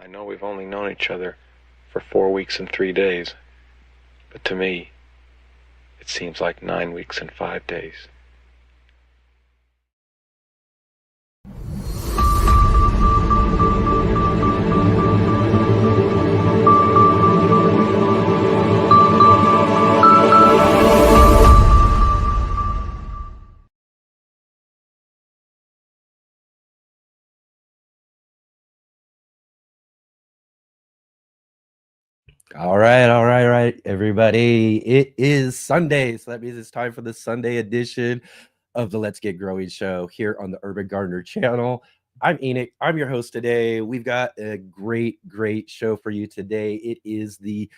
I know we've only known each other for 4 weeks and 3 days, but to me, it seems like 9 weeks and 5 days. All right, everybody. It is Sunday, so that means it's time for the Sunday edition of the Let's Get Growing show here on the Urban Gardener channel. I'm Enoch. I'm your host today. We've got a great show for you today. It is the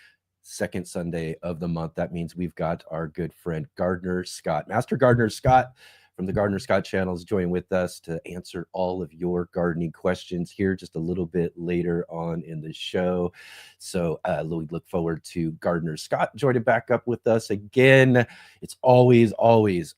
second Sunday of the month. That means we've got our good friend Gardener Scott, Master Gardener Scott from the Gardener Scott channel is joining with us to answer all of your gardening questions here just a little bit later on in the show. So we look forward to Gardener Scott joining back up with us again. It's always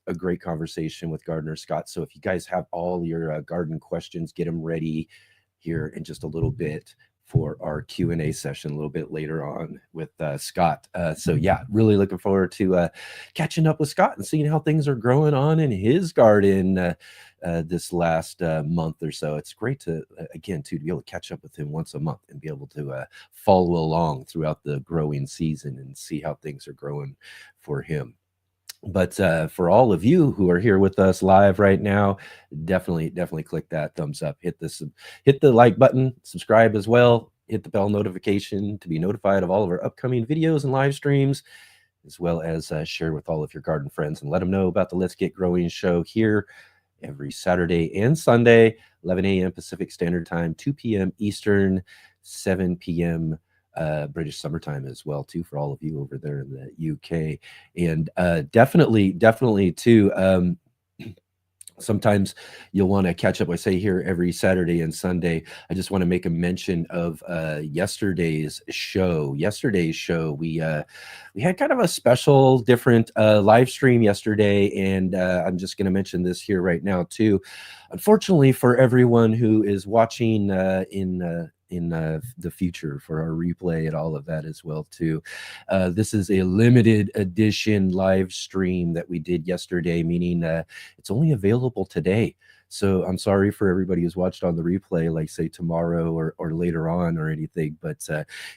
a great conversation with Gardener Scott. So if you guys have all your garden questions, get them ready here in just a little bit for our Q&A session a little bit later on with Scott. So yeah, really looking forward to catching up with Scott and seeing how things are growing on in his garden this last month or so. It's great to, again, to be able to catch up with him once a month and be able to follow along throughout the growing season and see how things are growing for him. But for all of you who are here with us live right now, definitely click that thumbs up, hit the like button, subscribe as well, hit the bell notification to be notified of all of our upcoming videos and live streams, as well as share with all of your garden friends and let them know about the Let's Get Growing show here every Saturday and Sunday, 11 a.m. Pacific Standard Time, 2 p.m. Eastern, 7 p.m. British summertime as well too, for all of you over there in the UK. And definitely too, sometimes you'll want to catch up. I say here every Saturday and Sunday. I just want to make a mention of yesterday's show. We had kind of a special, different live stream yesterday, and I'm just going to mention this here right now too. Unfortunately, for everyone who is watching in the future for our replay and all of that as well too, this is a limited edition live stream that we did yesterday, meaning it's only available today. So I'm sorry for everybody who's watched on the replay, like say tomorrow or later on or anything, but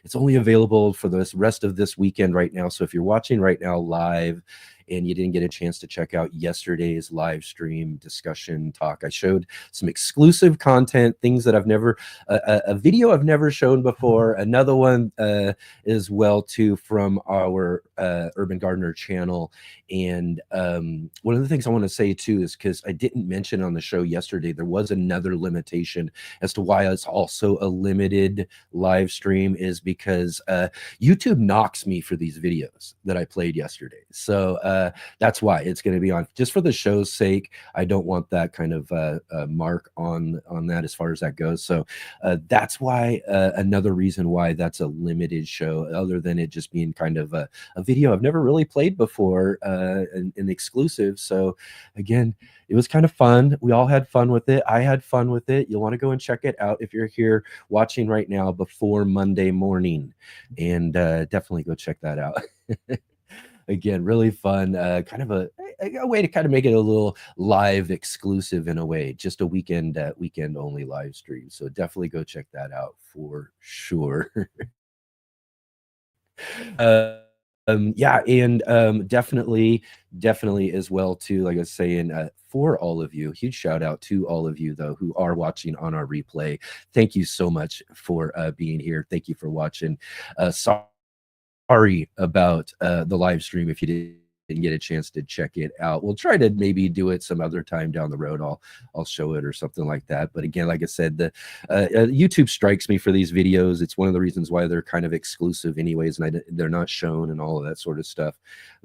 it's only available for the rest of this weekend right now. So if you're watching right now live and you didn't get a chance to check out yesterday's live stream discussion talk, I showed some exclusive content, things that I've never, a video I've never shown before, another one as well too from our Urban Gardener channel. And one of the things I want to say too is, because I didn't mention on the show yesterday, there was another limitation as to why it's also a limited live stream, is because YouTube knocks me for these videos that I played yesterday. So that's why it's going to be on, just for the show's sake. I don't want that kind of mark on that as far as that goes. So that's why, another reason why that's a limited show, other than it just being kind of a video I've never really played before, an exclusive. So again, it was kind of fun. We all had fun with it. I had fun with it. You'll want to go and check it out if you're here watching right now before Monday morning, and definitely go check that out. Again, really fun, kind of a way to kind of make it a little live exclusive in a way, just a weekend only live stream. So definitely go check that out for sure. Yeah, and definitely as well too, like I was saying, for all of you, huge shout out to all of you though who are watching on our replay. Thank you so much for being here. Thank you for watching. Sorry about the live stream if you didn't get a chance to check it out. We'll try to maybe do it some other time down the road. I'll show it or something like that. But again, like I said, the YouTube strikes me for these videos. It's one of the reasons why they're kind of exclusive anyways, and they're not shown and all of that sort of stuff.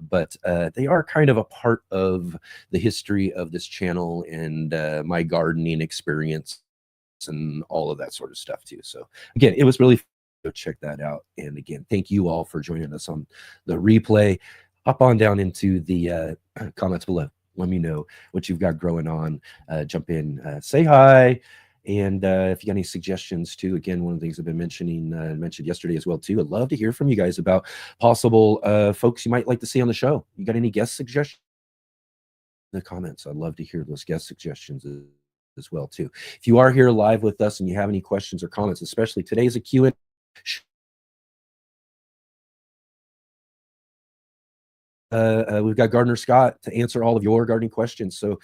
But they are kind of a part of the history of this channel and my gardening experience and all of that sort of stuff too. So again, it was really fun. Go check that out. And again, thank you all for joining us on the replay. Hop on down into the comments below. Let me know what you've got growing on. Jump in, say hi, And if you got any suggestions too, again, one of the things I've been mentioned yesterday as well too. I'd love to hear from you guys about possible folks you might like to see on the show. You got any guest suggestions in the comments? I'd love to hear those guest suggestions as well too. If you are here live with us and you have any questions or comments, especially today's a Q&A. We've got Gardner Scott to answer all of your gardening questions. So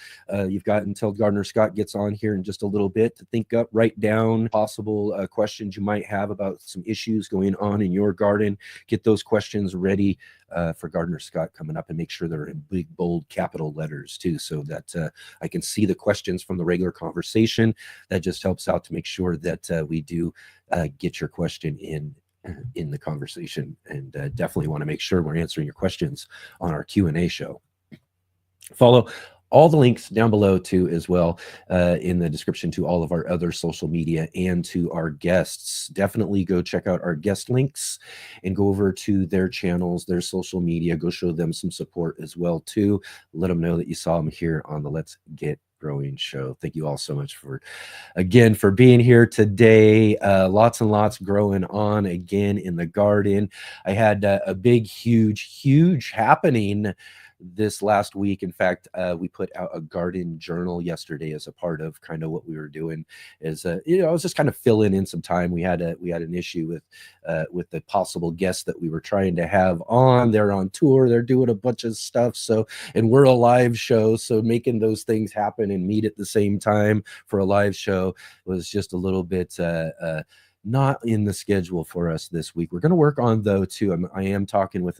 you've got until Gardner Scott gets on here in just a little bit to think up, write down possible questions you might have about some issues going on in your garden. Get those questions ready for Gardner Scott coming up, and make sure they're in big, bold, capital letters too, so that I can see the questions from the regular conversation. That just helps out to make sure that we do get your question in the conversation, and definitely want to make sure we're answering your questions on our Q&A show. Follow all the links down below too as well in the description to all of our other social media and to our guests. Definitely go check out our guest links and go over to their channels, their social media. Go show them some support as well too. Let them know that you saw them here on the Let's Get Growing show. Thank you all so much for being here today. Lots and lots growing on again in the garden. I had a big, huge happening this last week. In fact, we put out a garden journal yesterday as a part of kind of what we were doing. Is I was just kind of filling in some time. We had an issue with the possible guests that we were trying to have on. They're on tour. They're doing a bunch of stuff. So, and we're a live show, so making those things happen and meet at the same time for a live show was just a little bit not in the schedule for us this week. We're going to work on though too. I am talking with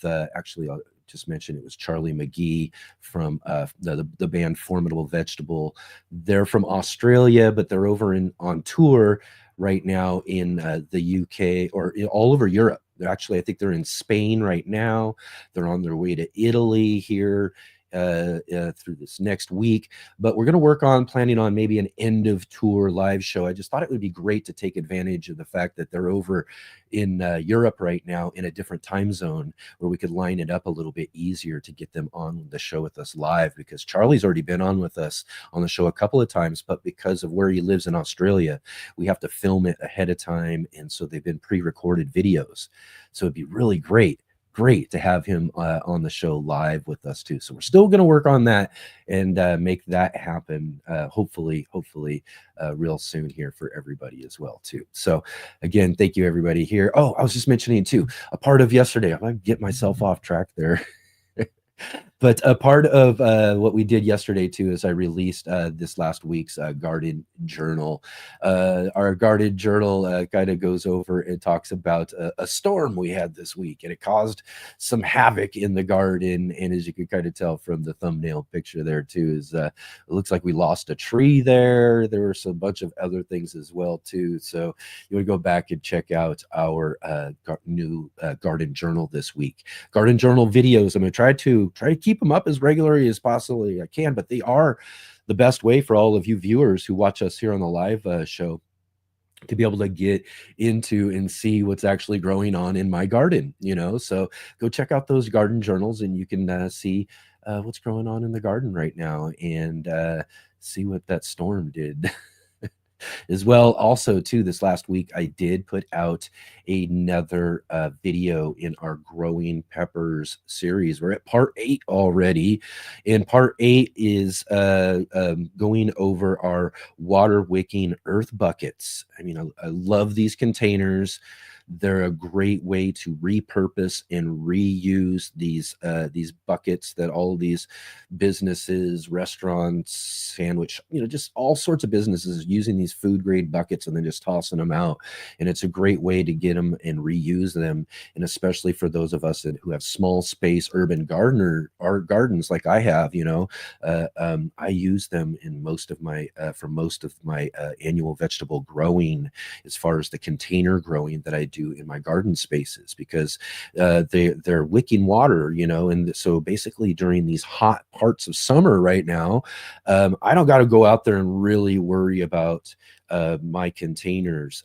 actually just mentioned it was Charlie McGee from the band Formidable Vegetable. They're from Australia, but they're over on tour right now in the UK or all over Europe. I think they're in Spain right now. They're on their way to Italy here through this next week, but we're going to work on planning on maybe an end of tour live show. I just thought it would be great to take advantage of the fact that they're over in Europe right now in a different time zone, where we could line it up a little bit easier to get them on the show with us live, because Charlie's already been on with us on the show a couple of times, but because of where he lives in Australia, we have to film it ahead of time, and so they've been pre-recorded videos. So it'd be really great to have him on the show live with us too. So we're still going to work on that and make that happen hopefully real soon here for everybody as well too. So again, thank you everybody here. Oh, I was just mentioning too, a part of yesterday, I might get myself off track there. But a part of what we did yesterday too is I released this last week's garden journal. Our garden journal kind of goes over and talks about a storm we had this week, and it caused some havoc in the garden. And as you can kind of tell from the thumbnail picture there too, is it looks like we lost a tree there. There were some bunch of other things as well too. So you would go back and check out our new garden journal this week. Garden journal videos. I'm going to try to keep them up as regularly as possibly I can, but they are the best way for all of you viewers who watch us here on the live show to be able to get into and see what's actually growing on in my garden, so go check out those garden journals and you can see what's growing on in the garden right now, and see what that storm did as well. Also too, this last week I did put out another video in our growing peppers series. We're at part 8 already, and part 8 is going over our water wicking earth buckets. I mean, I love these containers. They're a great way to repurpose and reuse these buckets that all of these businesses, restaurants, sandwich, just all sorts of businesses using these food grade buckets and then just tossing them out. And it's a great way to get them and reuse them. And especially for those of us who have small space urban gardens like I have, I use them in most of my annual vegetable growing, as far as the container growing that I do in my garden spaces, because they're wicking water, and so basically during these hot parts of summer right now, I don't got to go out there and really worry about my containers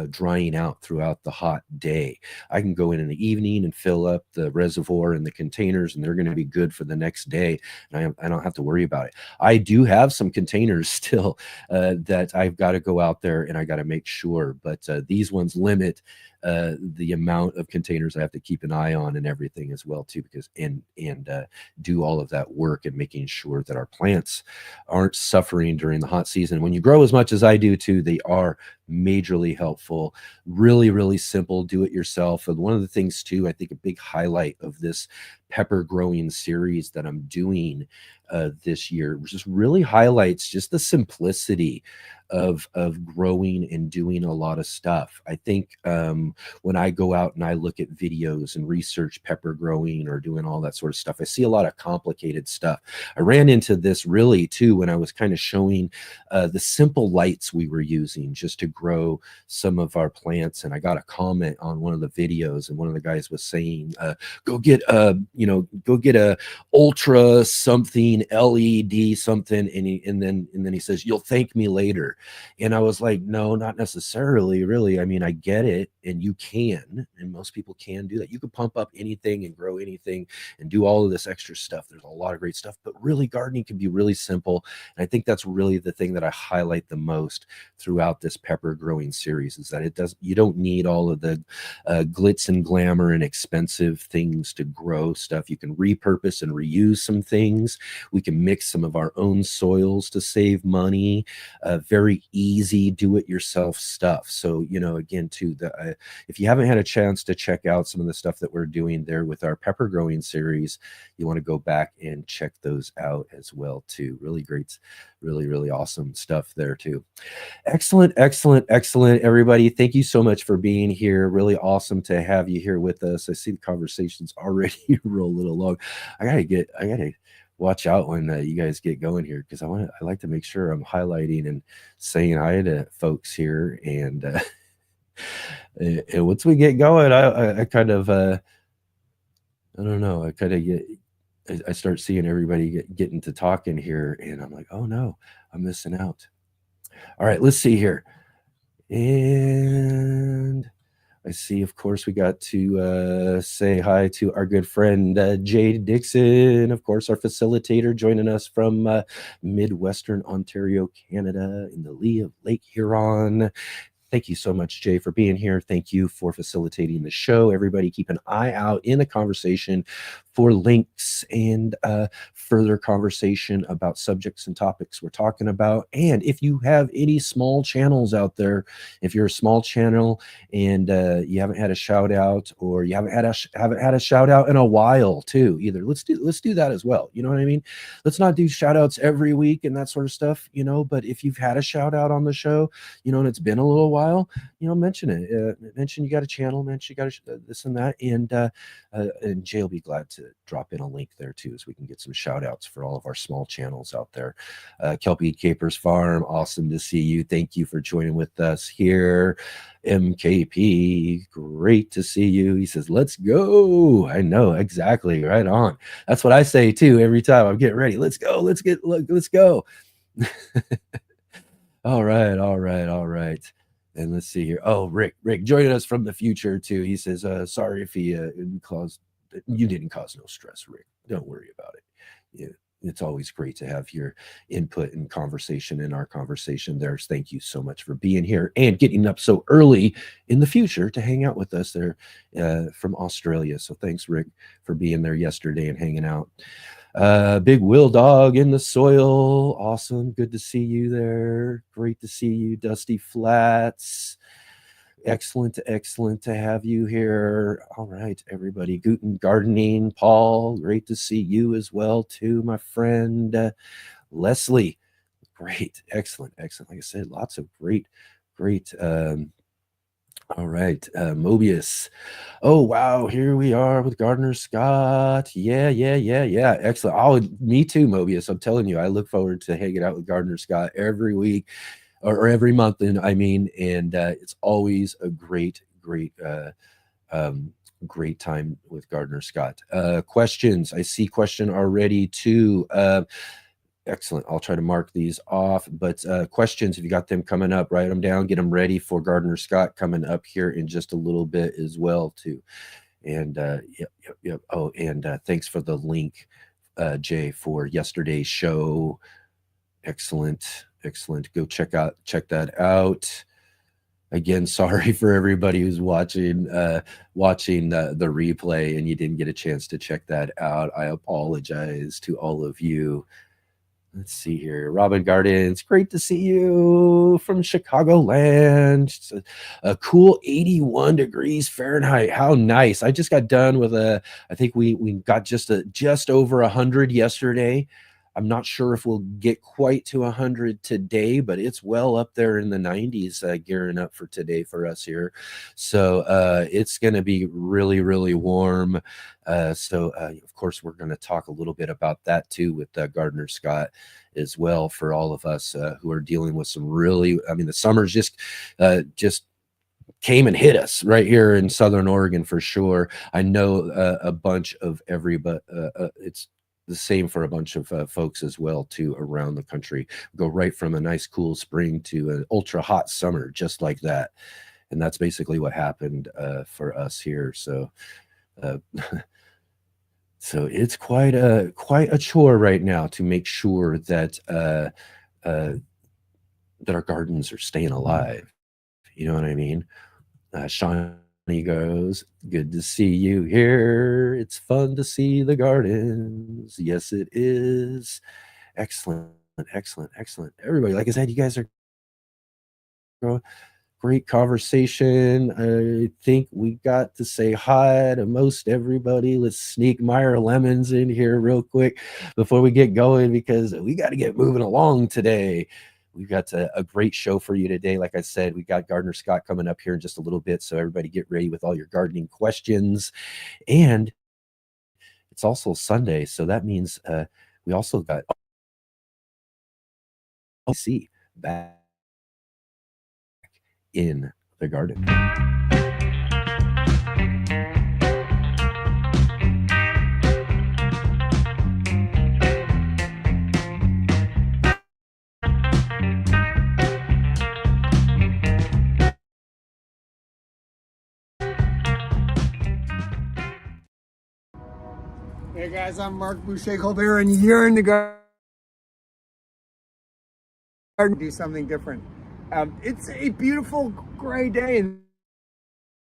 drying out throughout the hot day. I can go in the evening and fill up the reservoir and the containers, and they're going to be good for the next day. And I don't have to worry about it. I do have some containers still that I've got to go out there and I got to make sure, but these ones limit the amount of containers I have to keep an eye on and everything as well too, because and do all of that work and making sure that our plants aren't suffering during the hot season. When you grow as much as I do too, they are majorly helpful. Really, really simple, do it yourself. And one of the things too, I think a big highlight of this pepper growing series that I'm doing this year just really highlights just the simplicity of growing and doing a lot of stuff. I think when I go out and I look at videos and research pepper growing or doing all that sort of stuff, I see a lot of complicated stuff. I ran into this really too when I was kind of showing the simple lights we were using just to grow some of our plants. And I got a comment on one of the videos, and one of the guys was saying, go get a ultra something LED something, and then he says, you'll thank me later. And I was like, no, not necessarily, really. I mean, I get it, and you can, and most people can do that. You can pump up anything and grow anything and do all of this extra stuff. There's a lot of great stuff, but really gardening can be really simple. And I think that's really the thing that I highlight the most throughout this pepper growing series, is that you don't need all of the glitz and glamour and expensive things to grow stuff. You can repurpose and reuse some things. We can mix some of our own soils to save money. Very easy do-it-yourself stuff. So, again, too, if you haven't had a chance to check out some of the stuff that we're doing there with our pepper growing series, you want to go back and check those out as well too. Really great, really, really awesome stuff there too. Excellent, excellent, excellent, everybody. Thank you so much for being here. Really awesome to have you here with us. I see the conversation's already roll a little long. I gotta watch out when you guys get going here, because I like to make sure I'm highlighting and saying hi to folks here. And and once we get going, I kind of I don't know, I start seeing everybody getting to talking here, and I'm like, oh no, I'm missing out. All right, let's see here. And I see, of course, we got to say hi to our good friend Jade Dixon, of course, our facilitator, joining us from Midwestern Ontario, Canada, in the lee of Lake Huron. Thank you so much, Jay, for being here. Thank you for facilitating the show. Everybody, keep an eye out in the conversation for links and further conversation about subjects and topics we're talking about. And if you have any small channels out there, if you're a small channel and you haven't had a shout out, or you haven't had a shout out in a while too, either, let's do that as well. You know what I mean? Let's not do shout outs every week and that sort of stuff, but if you've had a shout out on the show, and it's been a little while, mention it. Mention you got a channel, mention you got this and that, and Jay will be glad to drop in a link there too, so we can get some shout outs for all of our small channels out there. Kelpie Capers Farm, awesome to see you. Thank you for joining with us here. MKP, great to see you. He says, let's go. I know, exactly, right on. That's what I say too every time I'm getting ready. Let's go, let's go. All right. And let's see here. Oh, Rick joining us from the future too. He says, sorry if you didn't cause no stress, Rick. Don't worry about it. Yeah, it's always great to have your input and conversation in our conversation there. Thank you so much for being here and getting up so early in the future to hang out with us there from Australia. So thanks, Rick, for being there yesterday and hanging out. Big Will Dog in the soil. Awesome. Good to see you there. Great to see you, Dusty Flats. Excellent to have you here. All right, everybody. Guten Gardening, Paul. Great to see you as well, too, my friend. Leslie. Great. Excellent. Like I said, lots of great. All right, Mobius. Oh, wow, here we are with Gardner Scott. Yeah. Excellent. Oh, me too, Mobius. I'm telling you, I look forward to hanging out with Gardner Scott every week or every month. And it's always a great time with Gardner Scott. Questions. I see question already too. Excellent. I'll try to mark these off. But questions, if you got them coming up, write them down, get them ready for Gardner Scott coming up here in just a little bit as well, too. And yep. Oh, and thanks for the link, Jay, for yesterday's show. Excellent. Go check that out. Again, sorry for everybody who's watching the replay and you didn't get a chance to check that out. I apologize to all of you. Let's see here. Robin Gardens, great to see you from Chicagoland. It's a cool 81 degrees Fahrenheit. How nice. I just got done with I think we got just over 100 yesterday. I'm not sure if we'll get quite to 100 today, but it's well up there in the 90s, gearing up for today for us here. So it's going to be really, really warm. So of course, we're going to talk a little bit about that too with Gardner Scott as well, for all of us who are dealing with some really, I mean, the summer's just came and hit us right here in Southern Oregon for sure. I know a bunch of everybody, it's the same for a bunch of folks as well too around the country. Go right from a nice cool spring to an ultra hot summer just like that, and that's basically what happened for us here. So so it's quite a chore right now to make sure that that our gardens are staying alive. You know what I mean? Shawnee goes, good to see you here. It's fun to see the gardens. Yes, it is. Excellent. Everybody, like I said, you guys are great conversation. I think we got to say hi to most everybody. Let's sneak Meyer Lemons in here real quick before we get going, because we got to get moving along today. We've got a great show for you today. Like I said, we got Gardner Scott coming up here in just a little bit. So everybody get ready with all your gardening questions. And it's also Sunday. So that means we also got see back in the garden. Hey guys, I'm Mark Boucher-Colbert, and you're in the garden. Do something different. It's a beautiful gray day in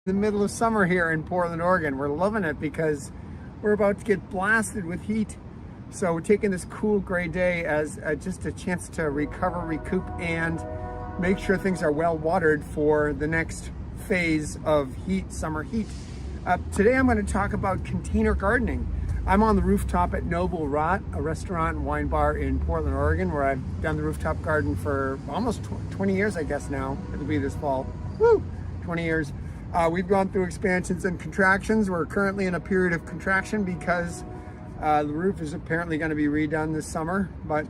the middle of summer here in Portland, Oregon. We're loving it because we're about to get blasted with heat. So we're taking this cool gray day as just a chance to recover, recoup, and make sure things are well watered for the next phase of heat, summer heat. Today I'm going to talk about container gardening. I'm on the rooftop at Noble Rot, a restaurant and wine bar in Portland, Oregon, where I've done the rooftop garden for almost 20 years, I guess now. It'll be this fall. Woo! 20 years. We've gone through expansions and contractions. We're currently in a period of contraction because the roof is apparently going to be redone this summer, but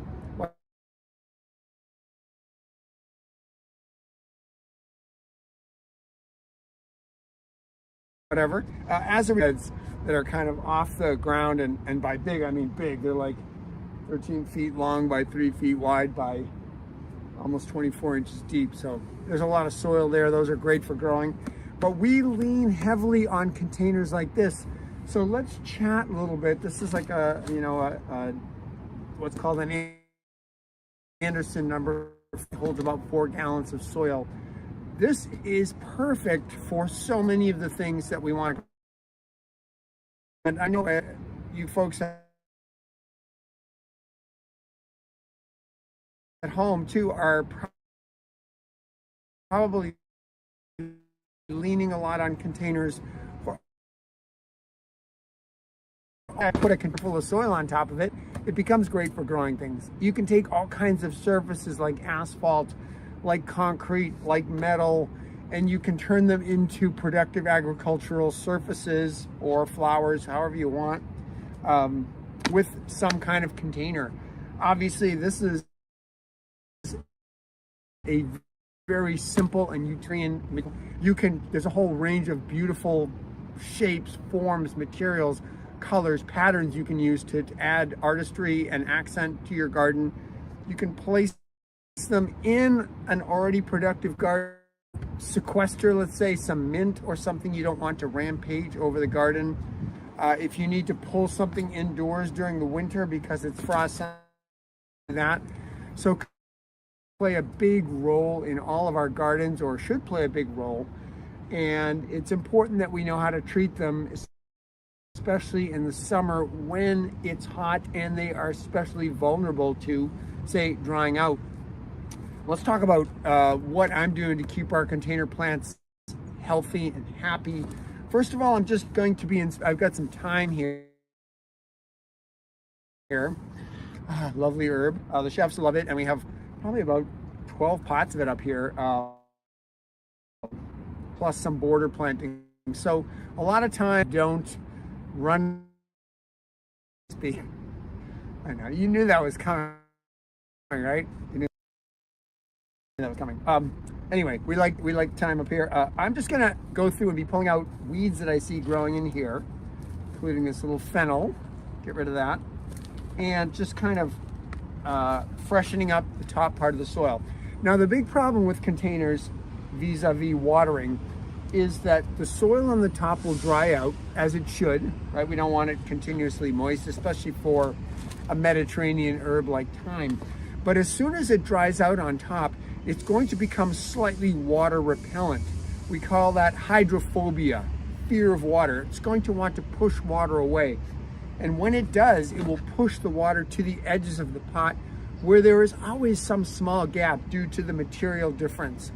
whatever. As a result, that are kind of off the ground, and by big, I mean big. They're like 13 feet long by 3 feet wide by almost 24 inches deep. So there's a lot of soil there. Those are great for growing. But we lean heavily on containers like this. So let's chat a little bit. This is like a what's called an Anderson number. It holds about 4 gallons of soil. This is perfect for so many of the things that we want to. And I know you folks at home too are probably leaning a lot on containers. I put a container full of soil on top of it. It becomes great for growing things. You can take all kinds of surfaces like asphalt, like concrete, like metal, and you can turn them into productive agricultural surfaces or flowers, however you want, with some kind of container. Obviously, this is a very simple and utilitarian. There's a whole range of beautiful shapes, forms, materials, colors, patterns you can use to add artistry and accent to your garden. You can place them in an already productive garden. Sequester, let's say, some mint or something you don't want to rampage over the garden. If you need to pull something indoors during the winter because it's frost, that. So play a big role in all of our gardens, or should play a big role. And it's important that we know how to treat them, especially in the summer when it's hot and they are especially vulnerable to, say, drying out. Let's talk about what I'm doing to keep our container plants healthy and happy. First of all, I'm just going to be I've got some thyme here. Lovely herb. The chefs love it, and we have probably about 12 pots of it up here, plus some border planting. So a lot of times don't run. I know you knew that was coming, right? You knew that was coming. Anyway, we like thyme up here. I'm just gonna go through and be pulling out weeds that I see growing in here, including this little fennel. Get rid of that, and just kind of freshening up the top part of the soil. Now, the big problem with containers vis-a-vis watering is that the soil on the top will dry out, as it should, right? We don't want it continuously moist, especially for a Mediterranean herb like thyme. But as soon as it dries out on top, it's going to become slightly water repellent. We call that hydrophobia, fear of water. It's going to want to push water away. And when it does, it will push the water to the edges of the pot where there is always some small gap due to the material difference.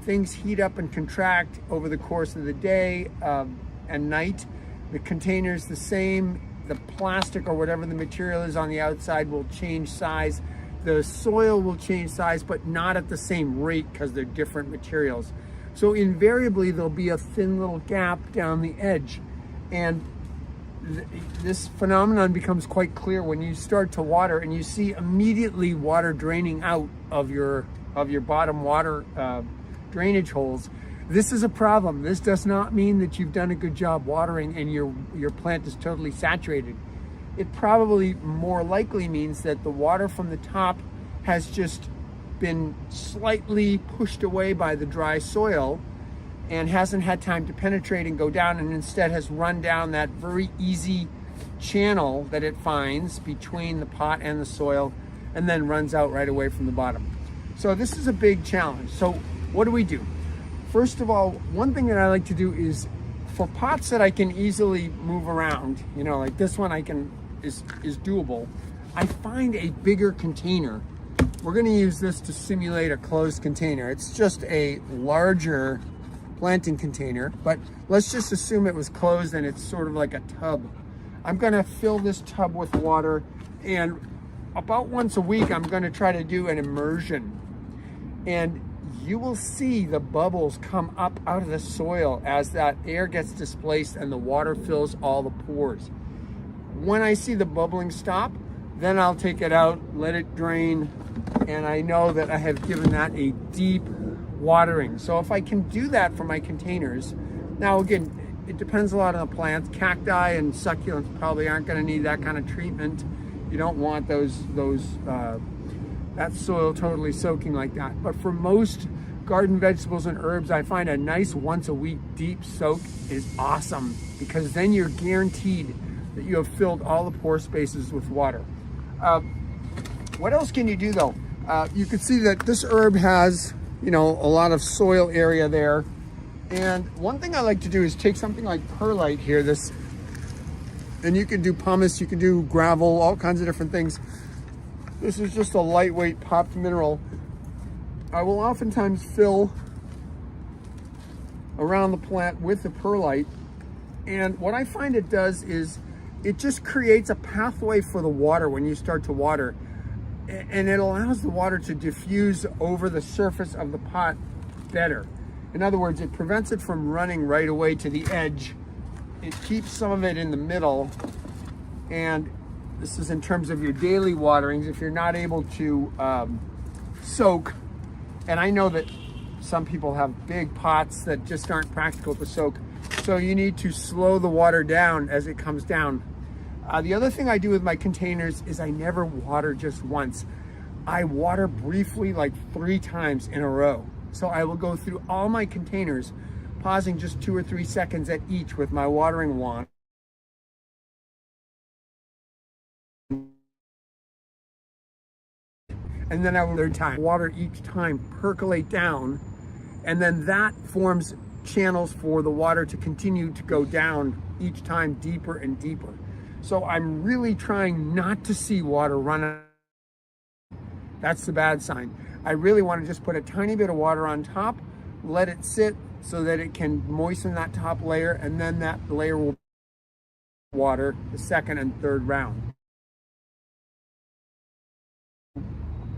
Things heat up and contract over the course of the day and night. The container's the same. The plastic or whatever the material is on the outside will change size. The soil will change size, but not at the same rate because they're different materials. So invariably, there'll be a thin little gap down the edge. And this phenomenon becomes quite clear when you start to water and you see immediately water draining out of your bottom water drainage holes. This is a problem. This does not mean that you've done a good job watering and your plant is totally saturated. It probably more likely means that the water from the top has just been slightly pushed away by the dry soil and hasn't had time to penetrate and go down, and instead has run down that very easy channel that it finds between the pot and the soil, and then runs out right away from the bottom. So this is a big challenge. So what do we do? First of all, one thing that I like to do is, for pots that I can easily move around, you know, like this one is doable, I find a bigger container. We're going to use this to simulate a closed container. It's just a larger planting container, but let's just assume it was closed and it's sort of like a tub. I'm going to fill this tub with water, and about once a week I'm going to try to do an immersion, and you will see the bubbles come up out of the soil as that air gets displaced and the water fills all the pores. When I see the bubbling stop, then I'll take it out, let it drain, and I know that I have given that a deep watering. So if I can do that for my containers, now again, it depends a lot on the plants. Cacti and succulents probably aren't going to need that kind of treatment. You don't want that soil totally soaking like that. But for most garden vegetables and herbs, I find a nice once a week deep soak is awesome, because then you're guaranteed that you have filled all the pore spaces with water. What else can you do though? You can see that this herb has, you know, a lot of soil area there. And one thing I like to do is take something like perlite here, and you can do pumice, you can do gravel, all kinds of different things. This is just a lightweight popped mineral. I will oftentimes fill around the plant with the perlite. And what I find it does is it just creates a pathway for the water when you start to water. And it allows the water to diffuse over the surface of the pot better. In other words, it prevents it from running right away to the edge. It keeps some of it in the middle. And this is in terms of your daily waterings. If you're not able to soak, and I know that some people have big pots that just aren't practical to soak, so you need to slow the water down as it comes down. The other thing I do with my containers is I never water just once. I water briefly, like 3 times in a row. So I will go through all my containers, pausing just 2 or 3 seconds at each with my watering wand. And then I will third time water each time, percolate down, and then that forms channels for the water to continue to go down each time deeper and deeper. So I'm really trying not to see water run out. That's the bad sign. I really want to just put a tiny bit of water on top, let it sit so that it can moisten that top layer, and then that layer will water the second and third round.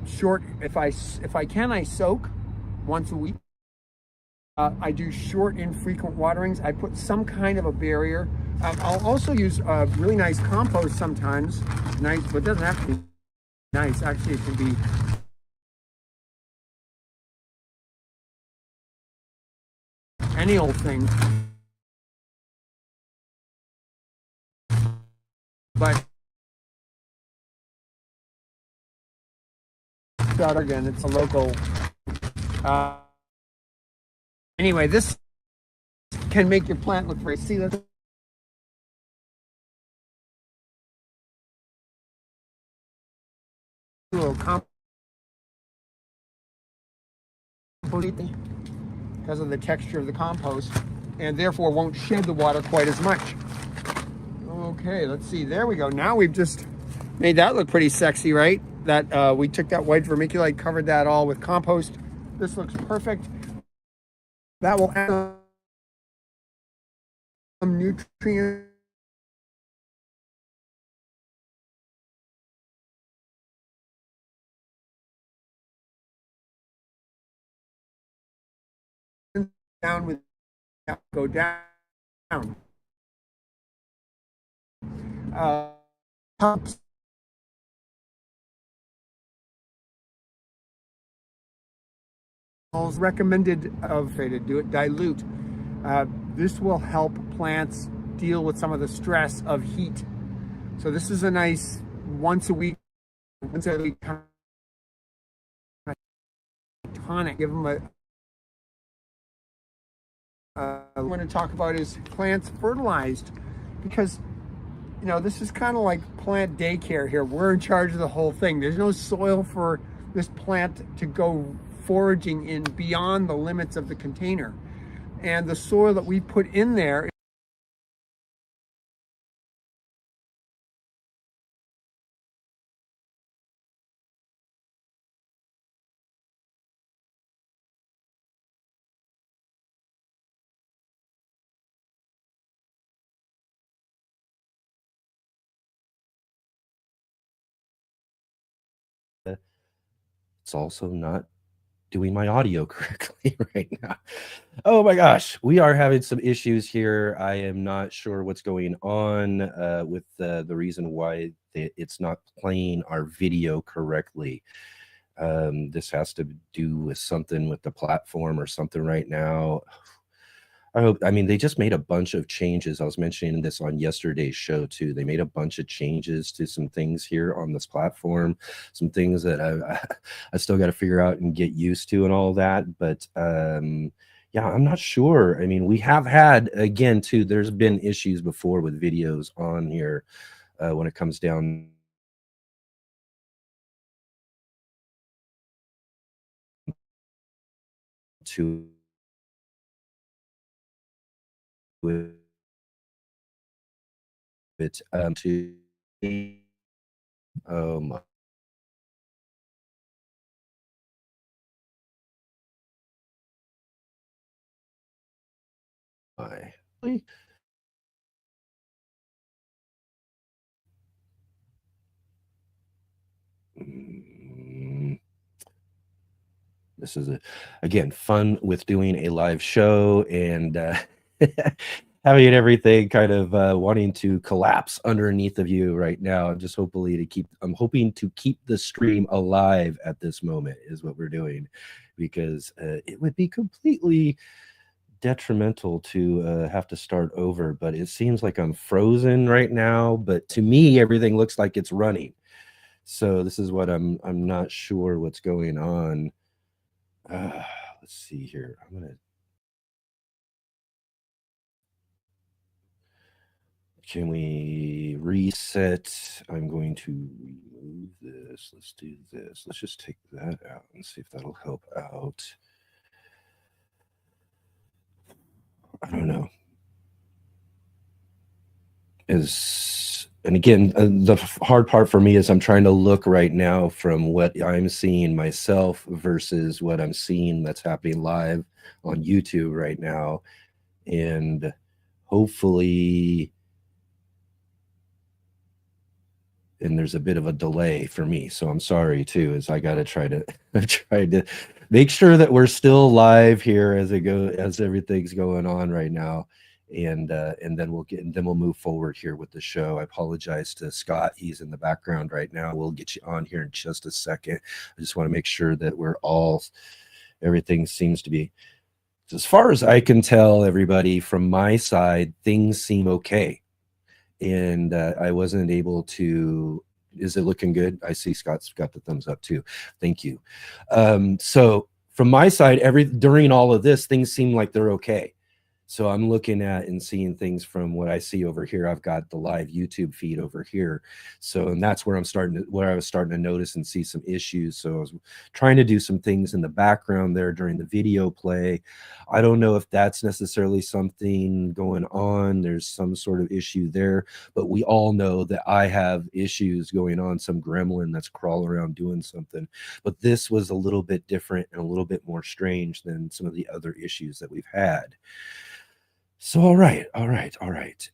Short, if I can, I soak once a week. I do short, infrequent waterings. I put some kind of a barrier. I'll also use really nice compost sometimes. Nice, but it doesn't have to be nice. Actually, it can be any old thing. But again, it's a local. Anyway, this can make your plant look very. See that? Little because of the texture of the compost, and therefore won't shed the water quite as much. Okay, let's see. There we go. Now we've just made that look pretty sexy, right? That we took that white vermiculite, covered that all with compost. This looks perfect. That will add some nutrients. Down with go down. Helps recommended of to do it dilute. This will help plants deal with some of the stress of heat. So this is a nice once a week tonic. Give them a I want to talk about is plants fertilized, because you know this is kind of like plant daycare here. We're in charge of the whole thing. There's no soil for this plant to go foraging in beyond the limits of the container, and the soil that we put in there It's also not doing my audio correctly right now. Oh my gosh, we are having some issues here. I am not sure what's going on with the reason why it's not playing our video correctly. This has to do with something with the platform or something right now. I mean, they just made a bunch of changes. I was mentioning this on yesterday's show too. They made a bunch of changes to some things here on this platform, some things that I still got to figure out and get used to and all that. But yeah, I'm not sure. I mean, we have had, again, too, there's been issues before with videos on here when it comes down to it to oh my. This is again fun with doing a live show and having everything kind of wanting to collapse underneath of you right now. I'm hoping to keep the stream alive at this moment is what we're doing, because it would be completely detrimental to have to start over, but it seems like I'm frozen right now. But to me, everything looks like it's running. So this is what I'm not sure what's going on. Let's see here. I'm gonna. Can we reset? I'm going to remove this. Let's do this. Let's just take that out and see if that'll help out. I don't know. And again, the hard part for me is I'm trying to look right now from what I'm seeing myself versus what I'm seeing that's happening live on YouTube right now. And hopefully, and there's a bit of a delay for me, so I'm sorry too, as I got to try to make sure that we're still live here as everything's going on right now, and then we'll move forward here with the show. I apologize to Scott; he's in the background right now. We'll get you on here in just a second. I just want to make sure that everything seems to be, as far as I can tell, everybody from my side, things seem okay. And I wasn't able to. Is it looking good? I see Scott's got the thumbs up too. Thank you. So from my side, during all of this, things seem like they're okay. So I'm looking at and seeing things from what I see over here. I've got the live YouTube feed over here. So, and that's where I was starting to notice and see some issues. So I was trying to do some things in the background there during the video play. I don't know if that's necessarily something going on. There's some sort of issue there, but we all know that I have issues going on, some gremlin that's crawling around doing something. But this was a little bit different and a little bit more strange than some of the other issues that we've had. So, all right.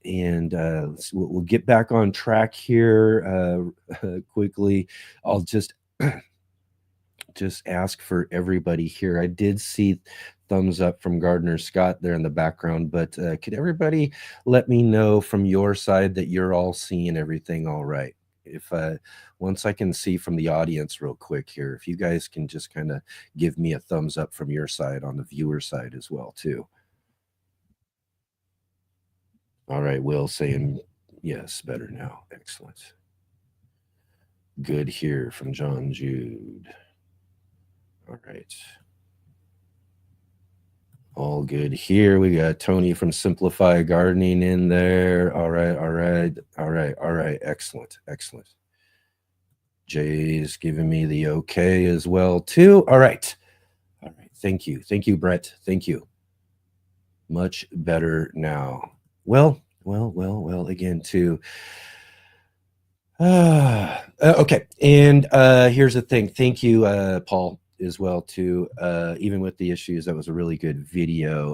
And we'll get back on track here quickly. I'll just ask for everybody here. I did see thumbs up from Gardner Scott there in the background, but could everybody let me know from your side that you're all seeing everything all right? If once I can see from the audience real quick here, if you guys can just kind of give me a thumbs up from your side on the viewer side as well too. All right, Will saying yes, better now. Excellent. Good here from John Jude. All right. All good here. We got Tony from Simplify Gardening in there. All right. Excellent. Jay's giving me the okay as well too. All right. Thank you, Brett. Thank you. Much better now. Well, again, too. Okay. And here's the thing. Thank you, Paul, as well, too. Even with the issues, that was a really good video.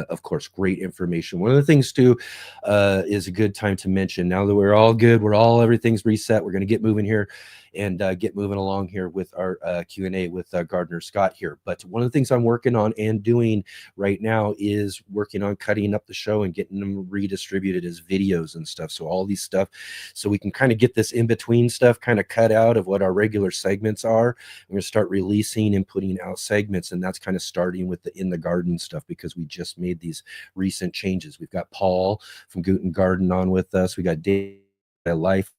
Of course, great information. One of the things, too, is a good time to mention, now that we're all good, everything's reset, we're going to get moving here and get moving along here with our Q&A with Gardner Scott here. But one of the things I'm working on and doing right now is working on cutting up the show and getting them redistributed as videos and stuff. So all these stuff, so we can kind of get this in-between stuff kind of cut out of what our regular segments are. We're going to start releasing and putting out segments, and that's kind of starting with the In the Garden stuff, because we just made these recent changes. We've got Paul from Guten Garden on with us. We got Dave Life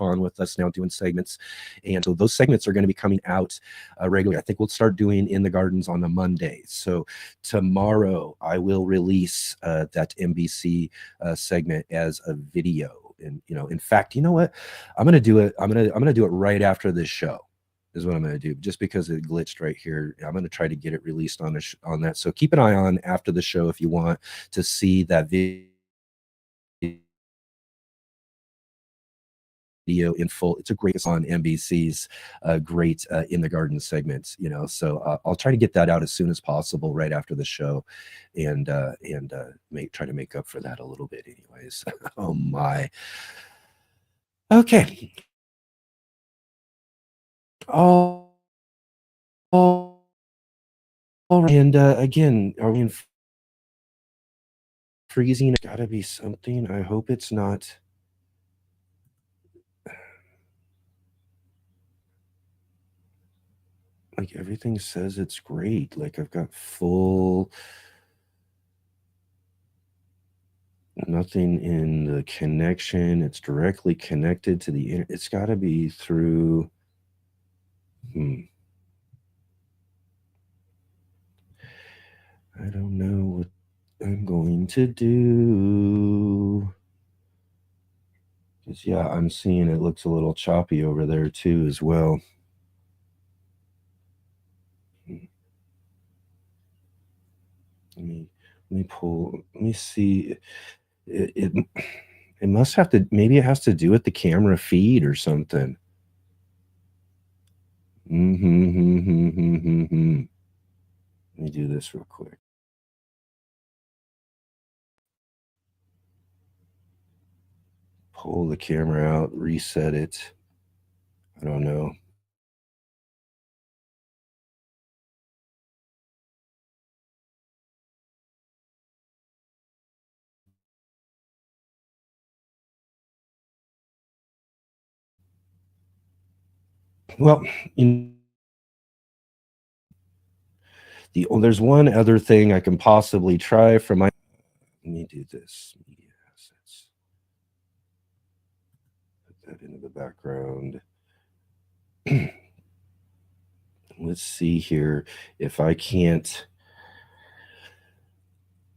on with us now doing segments, and so those segments are going to be coming out regularly. I think we'll start doing In the Gardens on a Monday. So tomorrow I will release that NBC segment as a video. And in fact, you know what, I'm going to do it. I'm going to do it right after this show is what I'm going to do, just because it glitched right here. I'm going to try to get it released on that. So keep an eye on after the show if you want to see that video in full. It's a great on NBC's great In the Garden segments, so I'll try to get that out as soon as possible right after the show, and try to make up for that a little bit anyways. Oh my. Okay. All right. And again, are we in freezing? It's gotta be something. I hope it's not. like everything says it's great. Like I've got full, nothing in the connection. It's directly connected to the it's got to be through. I don't know what I'm going to do. Because, yeah, I'm seeing it looks a little choppy over there too as well. Let me pull. Let me see. It must have to. Maybe it has to do with the camera feed or something. Let me do this real quick. Pull the camera out, reset it. I don't know. Well, there's one other thing I can possibly try for my. Let me do this. Media assets. Put that into the background. Let's see here if I can't.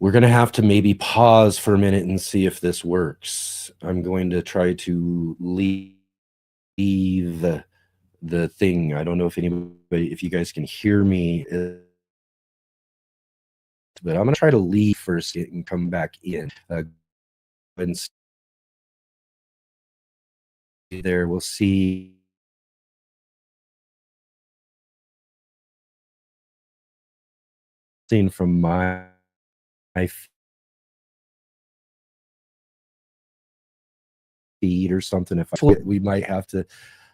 We're going to have to maybe pause for a minute and see if this works. I'm going to try to leave the thing. I don't know if you guys can hear me, but I'm going to try to leave first and come back in. And there, we'll see. From my feed or something. If we might have to,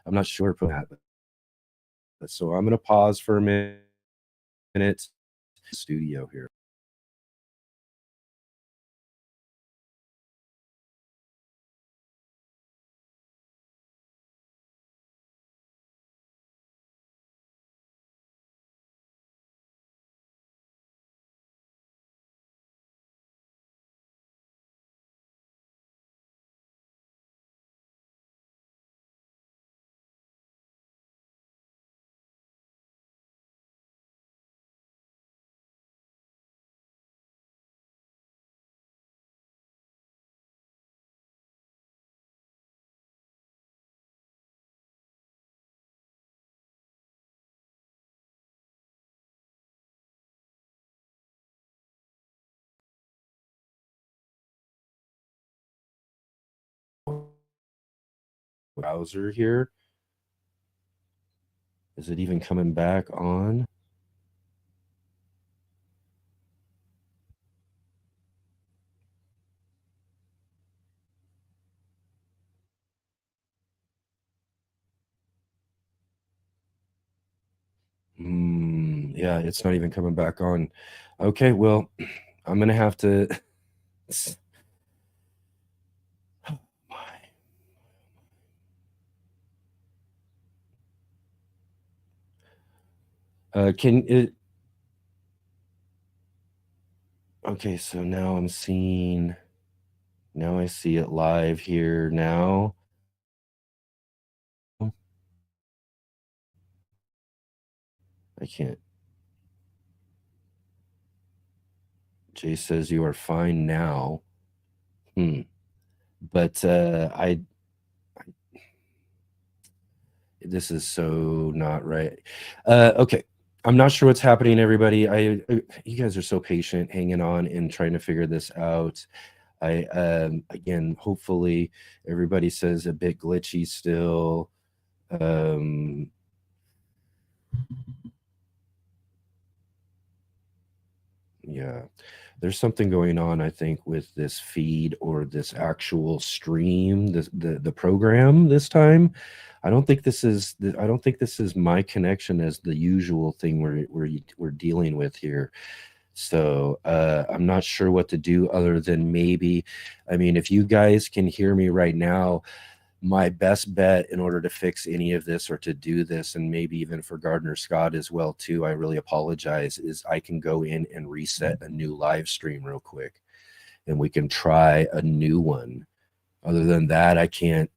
I'm not sure. So I'm going to pause for a minute. Studio here. Browser here. Is it even coming back on? Yeah, it's not even coming back on. Okay, well, I'm gonna have to. Oh my. Can it? Okay, so now I'm seeing. Now I see it live here now. I can't. Jay says you are fine now. But this is so not right. Okay. I'm not sure what's happening, everybody. You guys are so patient, hanging on and trying to figure this out. Again, hopefully everybody says a bit glitchy still. Yeah, there's something going on, I think, with this feed or this actual stream, the program this time. I don't think this is my connection as the usual thing we're dealing with here. So I'm not sure what to do other than maybe, I mean, if you guys can hear me right now, my best bet in order to fix any of this or to do this, and maybe even for Gardner Scott as well too, I really apologize, is I can go in and reset a new live stream real quick and we can try a new one. Other than that, I can't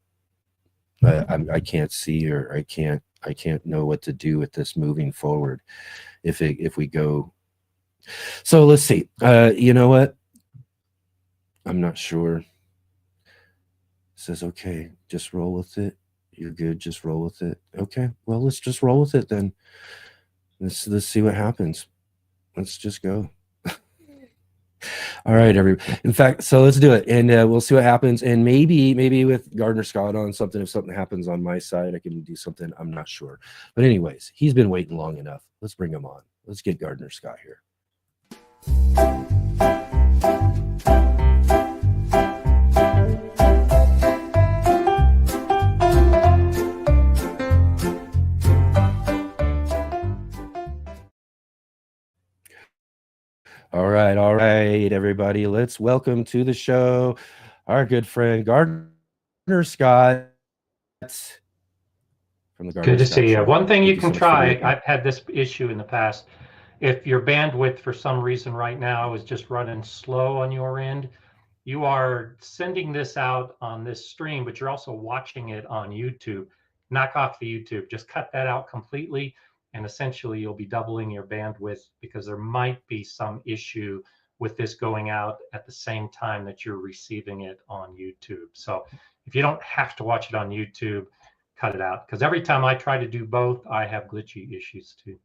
I can't see, or I can't know what to do with this moving forward if we go. So let's see. You know what? I'm not sure. It says, okay, just roll with it. You're good. Just roll with it. Okay. Well, let's just roll with it then. Let's see what happens. Let's just go. All right, in fact, so let's do it, and we'll see what happens. And maybe with Gardner Scott on something, if something happens on my side, I can do something. I'm not sure. But anyways, he's been waiting long enough. Let's bring him on. Let's get Gardner Scott here. All right, everybody. Let's welcome to the show our good friend Gardner Scott from the Gardner Good to Scott see you. Show. One thing you Thank can so much for being try, here. I've had this issue in the past. If your bandwidth for some reason right now is just running slow on your end, you are sending this out on this stream, but you're also watching it on YouTube. Knock off the YouTube, just cut that out completely, and essentially you'll be doubling your bandwidth, because there might be some issue with this going out at the same time that you're receiving it on YouTube. So if you don't have to watch it on YouTube, cut it out, because every time I try to do both, I have glitchy issues too.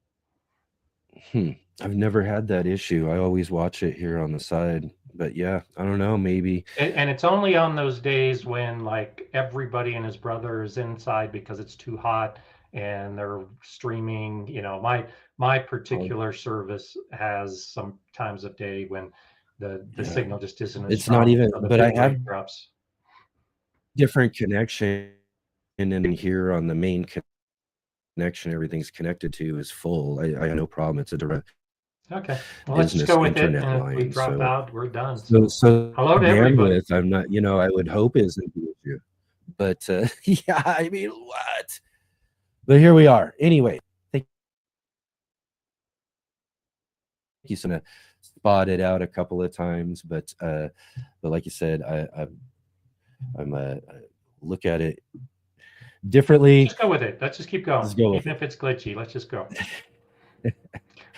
I've never had that issue. I always watch it here on the side, but yeah, I don't know, maybe. And it's only on those days when like everybody and his brother is inside because it's too hot and they're streaming. You know, my particular service has some times of day when the signal just isn't as It's strong. not even, So the but I bit have rate drops. different connection, and then here on the main connection, everything's connected to is full. I have no problem. It's a direct Okay, well, let's just go with it, and if we drop out, we're done. So hello to everybody. I'm not, I would hope isn't the issue, but yeah, I mean, what? But here we are. Anyway, thank you so much. Spot it out a couple of times, but like you said, I'm look at it differently. Just go with it. Let's just keep going. Even if it's glitchy, let's just go.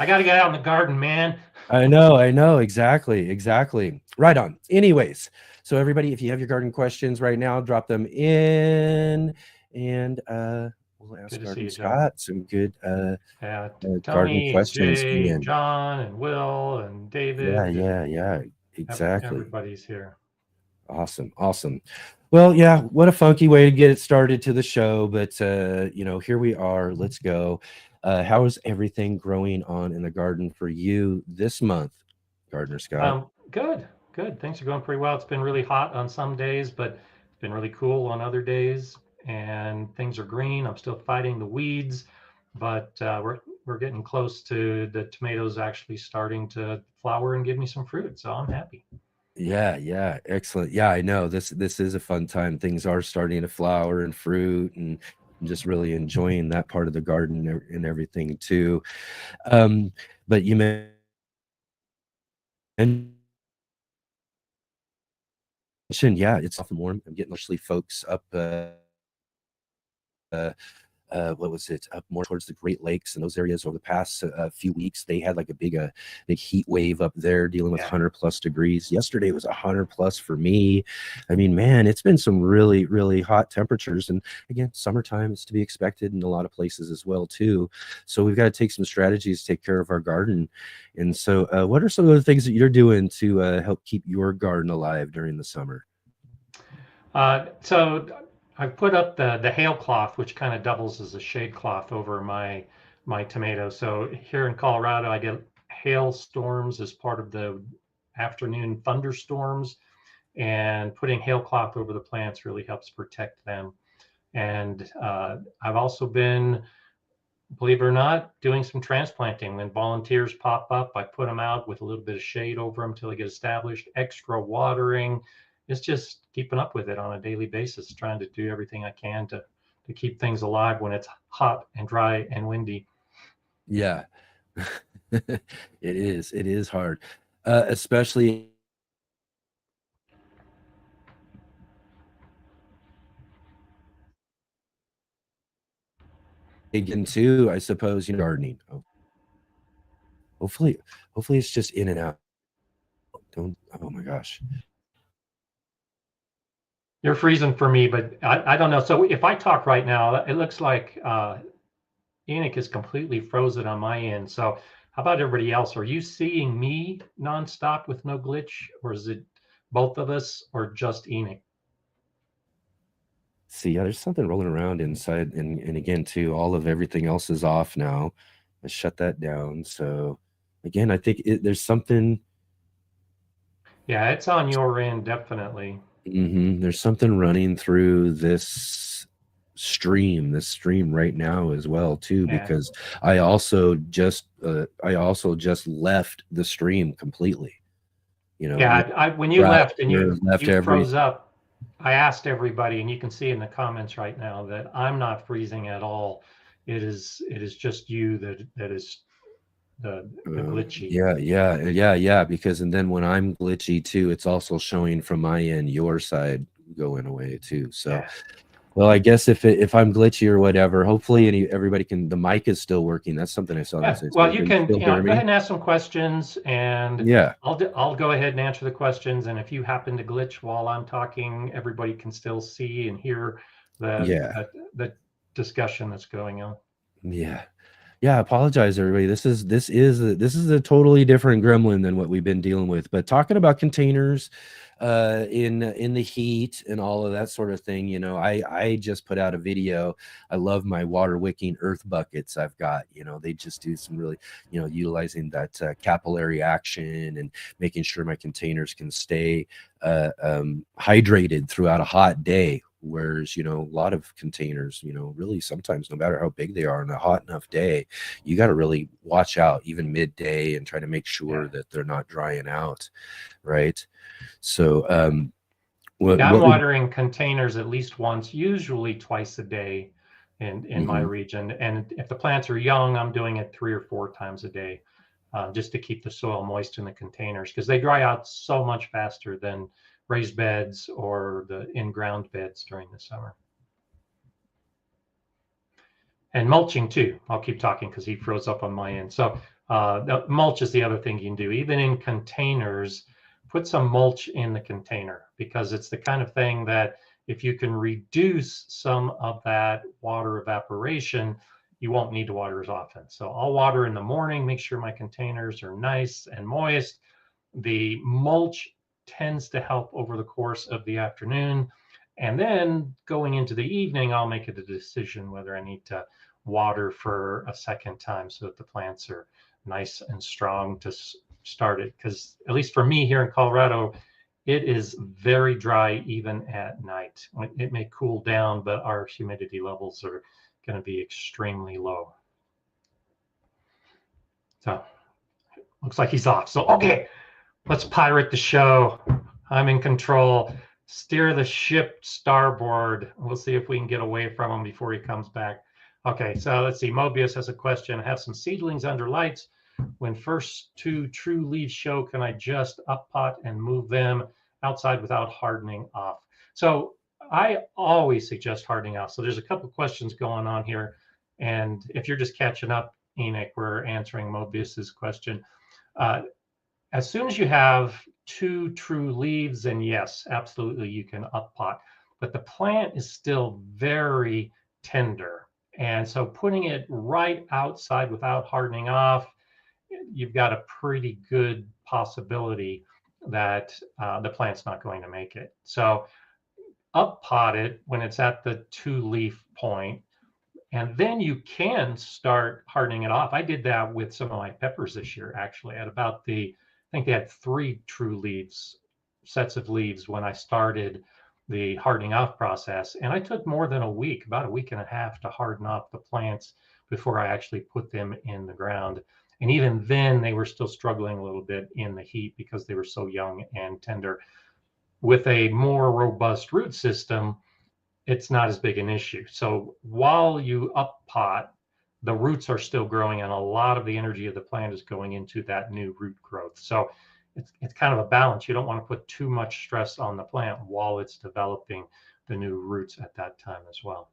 I got to get out in the garden, man. I know. Exactly. Right on. Anyways, so everybody, if you have your garden questions right now, drop them in, and we'll ask Gardner Scott some good garden questions. Jay, and John, and Will, and David. Yeah. Exactly. Everybody's here. Awesome. Well, yeah, what a funky way to get it started to the show, but here we are. Let's go. How is everything growing on in the garden for you this month, Gardner Scott? Good. Things are going pretty well. It's been really hot on some days, but it's been really cool on other days, and things are green. I'm still fighting the weeds, but we're getting close to the tomatoes actually starting to flower and give me some fruit, so I'm happy. Yeah, excellent. Yeah, I know this is a fun time. Things are starting to flower and fruit, and I'm just really enjoying that part of the garden and everything too. But you mentioned, yeah, it's often warm. I'm getting mostly folks up what was it, up more towards the Great Lakes and those areas over the past few weeks. They had like a big heat wave up there, dealing with 100+ degrees. Yesterday was 100+ for me. I mean, man, it's been some really, really hot temperatures, and again, summertime is to be expected in a lot of places as well too. So we've got to take some strategies to take care of our garden. And so what are some of the things that you're doing to help keep your garden alive during the summer? So I put up the hail cloth, which kind of doubles as a shade cloth over my tomatoes. So here in Colorado, I get hail storms as part of the afternoon thunderstorms, and putting hail cloth over the plants really helps protect them. And I've also been, believe it or not, doing some transplanting. When volunteers pop up, I put them out with a little bit of shade over them until they get established, extra watering, it's just keeping up with it on a daily basis, trying to do everything I can to keep things alive when it's hot and dry and windy. Yeah. It is hard, especially again too, I suppose, gardening. Oh, hopefully it's just in and out. Don't, oh my gosh. You're freezing for me, but I don't know. So if I talk right now, it looks like Enoch is completely frozen on my end. So how about everybody else? Are you seeing me nonstop with no glitch, or is it both of us, or just Enoch? See, yeah, there's something rolling around inside, and again too, all of everything else is off now. I shut that down. So again, I think there's something. Yeah, it's on your end, definitely. There's something running through this stream right now as well too, Yeah. because I also just left the stream completely. Yeah, when you left and you every froze up, I asked everybody, and you can see in the comments right now that I'm not freezing at all. It is just you that is the glitchy. Yeah, because and then when I'm glitchy too, it's also showing from my end your side going away too. So Yeah. well, I guess if I'm glitchy or whatever, hopefully everybody can. The mic is still working. That's something I saw. Yeah. Well, you can go ahead and ask some questions, and yeah, I'll go ahead and answer the questions. And if you happen to glitch while I'm talking, everybody can still see and hear the discussion that's going on. Yeah. I apologize, everybody. This is a totally different gremlin than what we've been dealing with. But talking about containers, in the heat and all of that sort of thing, I just put out a video. I love my water wicking earth buckets I've got. They just do some really, utilizing that capillary action and making sure my containers can stay hydrated throughout a hot day. Whereas, a lot of containers, really sometimes no matter how big they are on a hot enough day, you got to really watch out even midday and try to make sure that they're not drying out. Right. So, I'm watering containers at least once, usually twice a day in my region. And if the plants are young, I'm doing it 3 or 4 times a day, just to keep the soil moist in the containers, because they dry out so much faster than raised beds or the in-ground beds during the summer. And mulching too. I'll keep talking because he froze up on my end. So the mulch is the other thing you can do. Even in containers, put some mulch in the container, because it's the kind of thing that if you can reduce some of that water evaporation, you won't need to water as often. So I'll water in the morning, make sure my containers are nice and moist. The mulch tends to help over the course of the afternoon. And then going into the evening, I'll make a decision whether I need to water for a second time so that the plants are nice and strong to start it. Because at least for me here in Colorado, it is very dry even at night. It may cool down, but our humidity levels are going to be extremely low. So looks like he's off. So, okay, let's pirate the show. I'm in control. Steer the ship starboard. We'll see if we can get away from him before he comes back. Okay, so let's see. Mobius has a question. I have some seedlings under lights. When first 2 true leaves show, can I just up pot and move them outside without hardening off? So I always suggest hardening off. So there's a couple questions going on here. And if you're just catching up, Enoch, we're answering Mobius's question. As soon as you have 2 true leaves, then yes, absolutely, you can up pot. But the plant is still very tender. And so putting it right outside without hardening off, you've got a pretty good possibility that the plant's not going to make it. So up pot it when it's at the 2-leaf point, and then you can start hardening it off. I did that with some of my peppers this year, actually, at about I think they had 3 true leaves, sets of leaves when I started the hardening off process. And I took more than a week, about a week and a half, to harden off the plants before I actually put them in the ground. And even then, they were still struggling a little bit in the heat because they were so young and tender. with a more robust root system, it's not as big an issue. So while you up pot, the roots are still growing, and a lot of the energy of the plant is going into that new root growth. So it's kind of a balance. You don't want to put too much stress on the plant while it's developing the new roots at that time as well.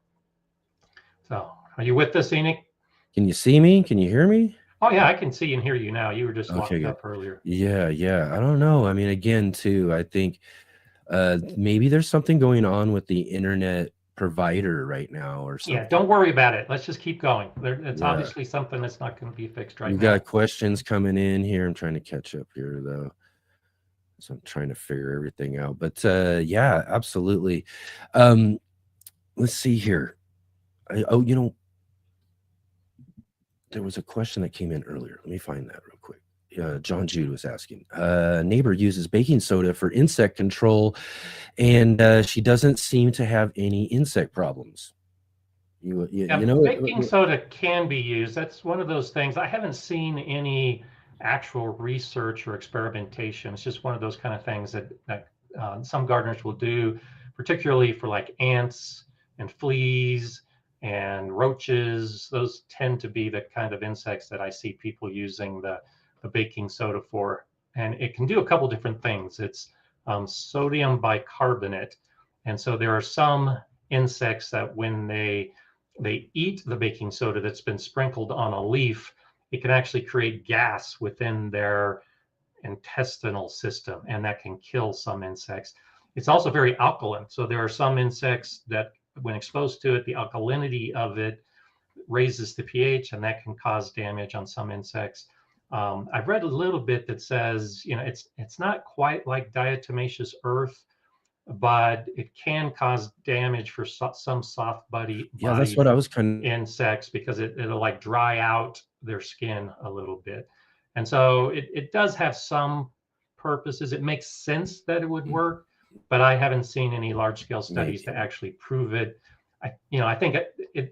So are you with us, Enoch? Can you see me? Can you hear me? Oh yeah, I can see and hear you now. You were just locked Okay, good. up earlier. Yeah. I don't know. I mean, again, too, I think maybe there's something going on with the internet provider right now or something. Yeah, don't worry about it. Let's just keep going. It's obviously something that's not going to be fixed right now. We've got questions coming in here. I'm trying to catch up here, though. So I'm trying to figure everything out. But yeah, absolutely. Let's see here. There was a question that came in earlier. Let me find that real quick. John Jude was asking. Neighbor uses baking soda for insect control, and she doesn't seem to have any insect problems. Baking soda can be used. That's one of those things. I haven't seen any actual research or experimentation. It's just one of those kind of things that some gardeners will do, particularly for like ants and fleas and roaches. Those tend to be the kind of insects that I see people using the baking soda for. And it can do a couple different things. It's sodium bicarbonate. And so there are some insects that when they eat the baking soda that's been sprinkled on a leaf, it can actually create gas within their intestinal system, and that can kill some insects. It's also very alkaline. So there are some insects that when exposed to it, the alkalinity of it raises the pH, and that can cause damage on some insects. I've read a little bit that says, it's not quite like diatomaceous earth, but it can cause damage for some soft body. Yeah, that's what I was insects, because it'll like dry out their skin a little bit. And so it does have some purposes. It makes sense that it would work, but I haven't seen any large scale studies to actually prove it. I think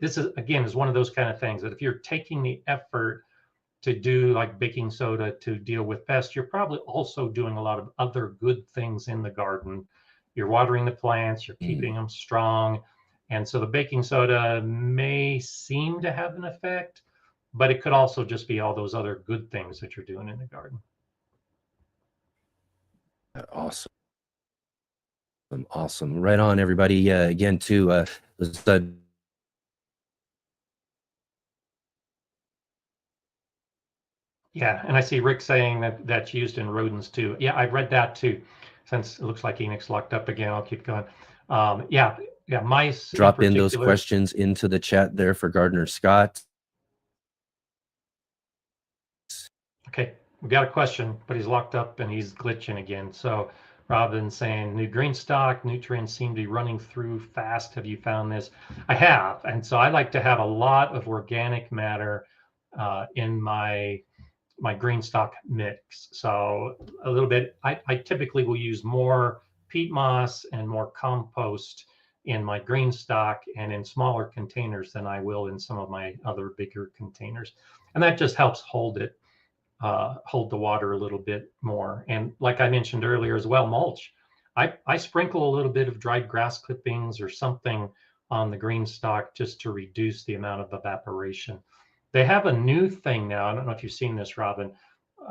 this is one of those kind of things that if you're taking the effort to do like baking soda to deal with pests, you're probably also doing a lot of other good things in the garden. You're watering the plants, you're keeping them strong. And so the baking soda may seem to have an effect, but it could also just be all those other good things that you're doing in the garden. Awesome. Right on, everybody. Again, too, yeah, and I see Rick saying that that's used in rodents too. Yeah, I've read that too. Since it looks like Enoch's locked up again, I'll keep going. Yeah, mice. Drop in those questions into the chat there for Gardener Scott. Okay, we got a question, but he's locked up and he's glitching again. So Robin saying, new green stock, nutrients seem to be running through fast. Have you found this? I have. And so I like to have a lot of organic matter in my green stock mix. So a little bit, I typically will use more peat moss and more compost in my green stock and in smaller containers than I will in some of my other bigger containers. And that just helps hold the water a little bit more. And like I mentioned earlier as well, mulch. I sprinkle a little bit of dried grass clippings or something on the green stock just to reduce the amount of evaporation. They have a new thing now. I don't know if you've seen this, Robin.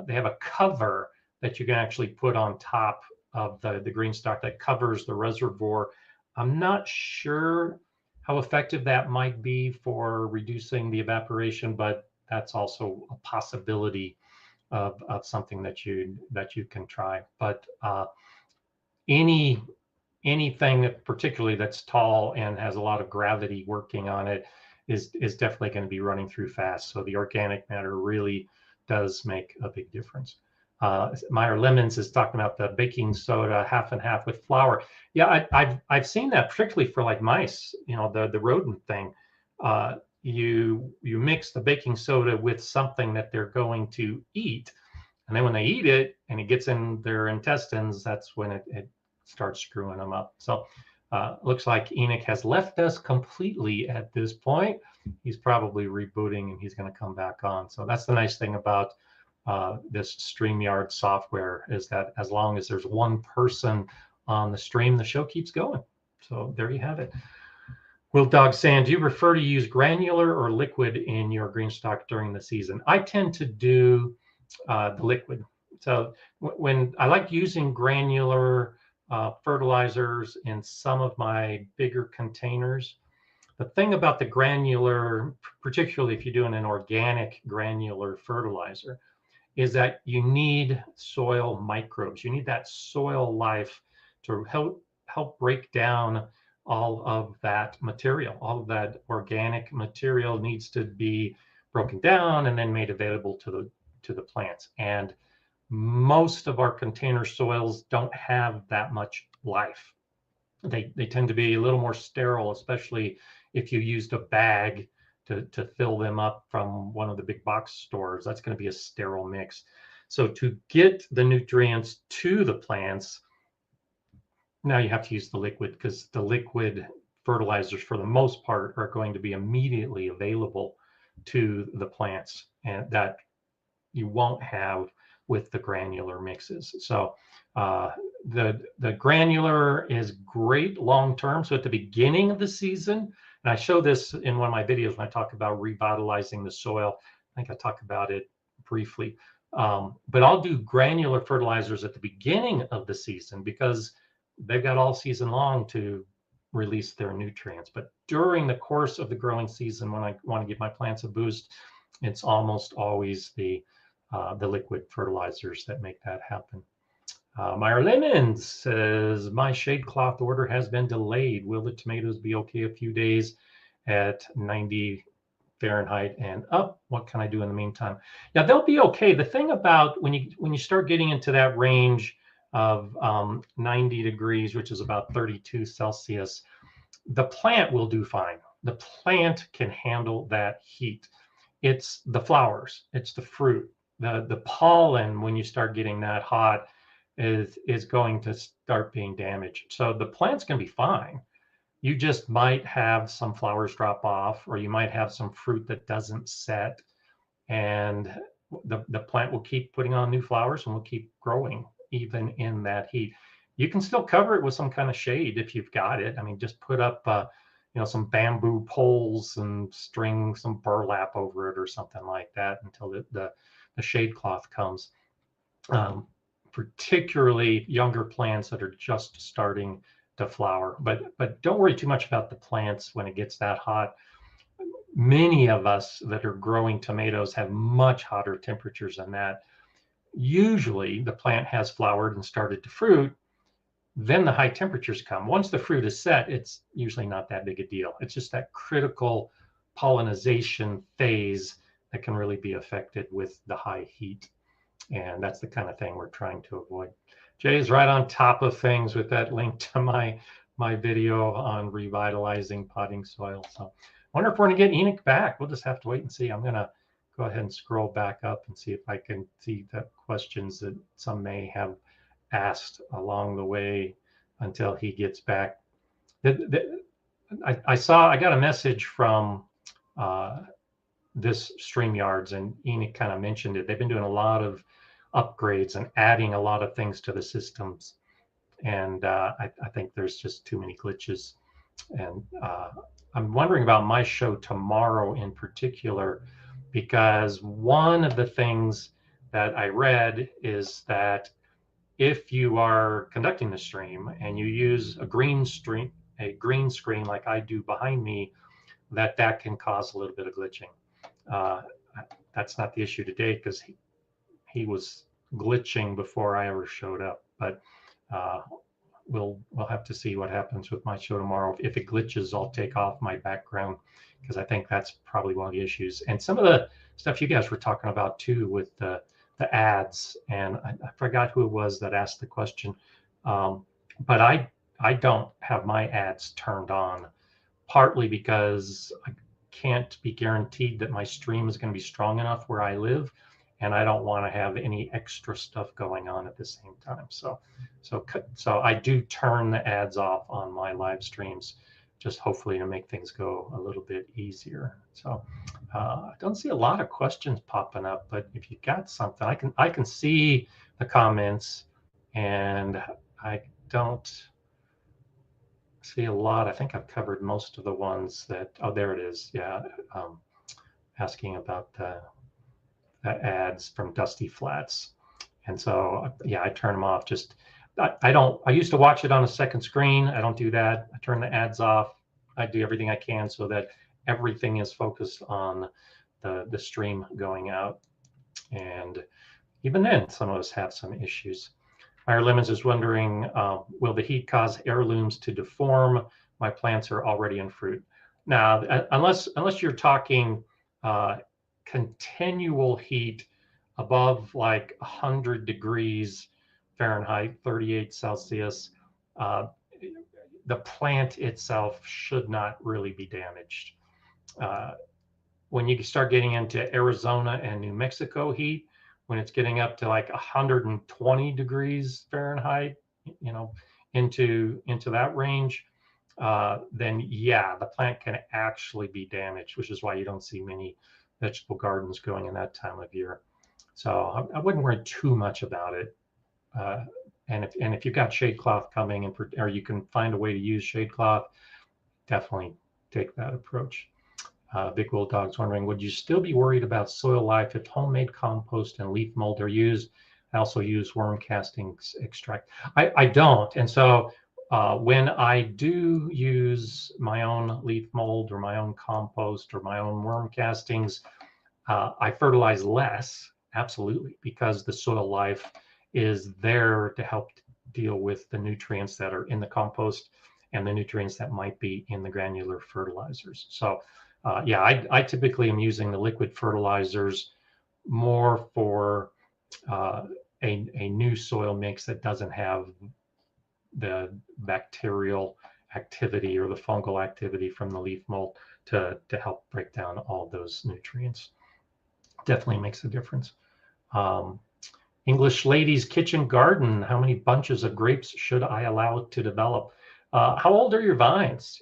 They have a cover that you can actually put on top of the green stock that covers the reservoir. I'm not sure how effective that might be for reducing the evaporation, but that's also a possibility of something that you can try. But anything that particularly that's tall and has a lot of gravity working on it is definitely going to be running through fast. So the organic matter really does make a big difference. Meyer Lemons is talking about the baking soda half and half with flour. Yeah, I've seen that particularly for like mice, the rodent thing. You mix the baking soda with something that they're going to eat, and then when they eat it and it gets in their intestines, that's when it starts screwing them up. So looks like Enoch has left us completely at this point. He's probably rebooting and he's going to come back on. So that's the nice thing about this StreamYard software, is that as long as there's one person on the stream, the show keeps going. So there you have it. Will Dog saying, do you prefer to use granular or liquid in your green stock during the season? I tend to do the liquid. So when I like using granular fertilizers in some of my bigger containers, the thing about the granular, particularly if you're doing an organic granular fertilizer, is that you need soil microbes. You need that soil life to help break down all of that material. All of that organic material needs to be broken down and then made available to the plants. And most of our container soils don't have that much life. They tend to be a little more sterile, especially if you used a bag to fill them up from one of the big box stores. That's going to be a sterile mix. So to get the nutrients to the plants, now you have to use the liquid, because the liquid fertilizers for the most part are going to be immediately available to the plants, and that you won't have with the granular mixes. So the granular is great long term. So at the beginning of the season, and I show this in one of my videos when I talk about revitalizing the soil. I think I talked about it briefly. But I'll do granular fertilizers at the beginning of the season because they've got all season long to release their nutrients. But during the course of the growing season, when I want to give my plants a boost, it's almost always the liquid fertilizers that make that happen. Meyer Lemons says, my shade cloth order has been delayed. Will the tomatoes be okay a few days at 90 Fahrenheit and up? What can I do in the meantime? Yeah, they'll be okay. The thing about when you start getting into that range of 90 degrees, which is about 32 Celsius, the plant will do fine. The plant can handle that heat. It's the flowers, it's the fruit. The pollen, when you start getting that hot, is going to start being damaged. So the plant's going to be fine. You just might have some flowers drop off, or you might have some fruit that doesn't set, and the plant will keep putting on new flowers and will keep growing even in that heat. You can still cover it with some kind of shade if you've got it. I mean, just put up some bamboo poles and string some burlap over it or something like that until the shade cloth comes. Particularly younger plants that are just starting to flower. But don't worry too much about the plants when it gets that hot. Many of us that are growing tomatoes have much hotter temperatures than that. Usually the plant has flowered and started to fruit, then the high temperatures come. Once the fruit is set, it's usually not that big a deal. It's just that critical pollinization phase that can really be affected with the high heat. And that's the kind of thing we're trying to avoid. Jay's right on top of things with that link to my video on revitalizing potting soil. So I wonder if we're going to get Enoch back. We'll just have to wait and see. I'm going to go ahead and scroll back up and see if I can see the questions that some may have asked along the way until he gets back. I got a message from this StreamYards, and Enoch kind of mentioned it. They've been doing a lot of upgrades and adding a lot of things to the systems, and I think there's just too many glitches. And I'm wondering about my show tomorrow in particular, because one of the things that I read is that if you are conducting the stream and you use a green screen like I do behind me, that can cause a little bit of glitching. That's not the issue today because he was glitching before I ever showed up. But we'll have to see what happens with my show tomorrow. If it glitches, I'll take off my background because I think that's probably one of the issues. And some of the stuff you guys were talking about too with the ads, and I forgot who it was that asked the question, but I don't have my ads turned on, partly because I can't be guaranteed that my stream is going to be strong enough where I live, and I don't want to have any extra stuff going on at the same time. So I do turn the ads off on my live streams, just hopefully to make things go a little bit easier. So I don't see a lot of questions popping up, but if you got something, I can see the comments, and I don't see a lot. I think I've covered most of the ones that, oh, there it is. Yeah. Asking about the ads from Dusty Flats. And so, yeah, I turn them off. Just, I used to watch it on a second screen. I don't do that. I turn the ads off. I do everything I can so that everything is focused on the stream going out. And even then, some of us have some issues. Meyer Lemons is wondering, will the heat cause heirlooms to deform? My plants are already in fruit. Now, unless you're talking continual heat above like 100 degrees Fahrenheit, 38 Celsius, the plant itself should not really be damaged. When you start getting into Arizona and New Mexico heat, when it's getting up to like 120 degrees Fahrenheit, you know, into that range, then yeah, the plant can actually be damaged, which is why you don't see many vegetable gardens going in that time of year. So I wouldn't worry too much about it. And if you've got shade cloth coming, or you can find a way to use shade cloth, definitely take that approach. Big Wool Dog's wondering, would you still be worried about soil life if homemade compost and leaf mold are used? I also use worm castings extract. I don't. And so when I do use my own leaf mold or my own compost or my own worm castings, I fertilize less, absolutely, because the soil life is there to help deal with the nutrients that are in the compost and the nutrients that might be in the granular fertilizers. So yeah, I typically am using the liquid fertilizers more for a new soil mix that doesn't have the bacterial activity or the fungal activity from the leaf mold to help break down all those nutrients. Definitely makes a difference. English Lady's Kitchen Garden, how many bunches of grapes should I allow to develop? How old are your vines?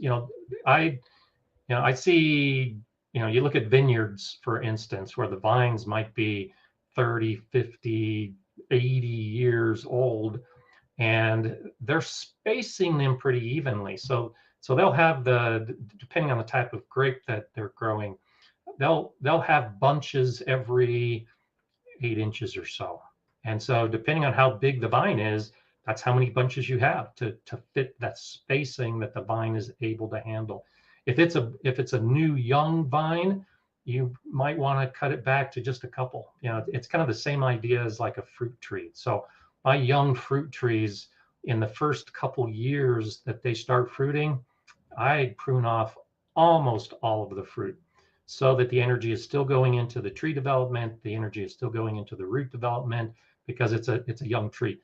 I see, you look at vineyards, for instance, where the vines might be 30, 50, 80 years old, and they're spacing them pretty evenly. So they'll have depending on the type of grape that they're growing, they'll have bunches every 8 inches or so. And so depending on how big the vine is, that's how many bunches you have to fit that spacing that the vine is able to handle. If it's a new young vine, you might want to cut it back to just a couple. It's kind of the same idea as like a fruit tree. So my young fruit trees, in the first couple years that they start fruiting, I prune off almost all of the fruit so that the energy is still going into the tree development, the energy is still going into the root development, because it's a young tree.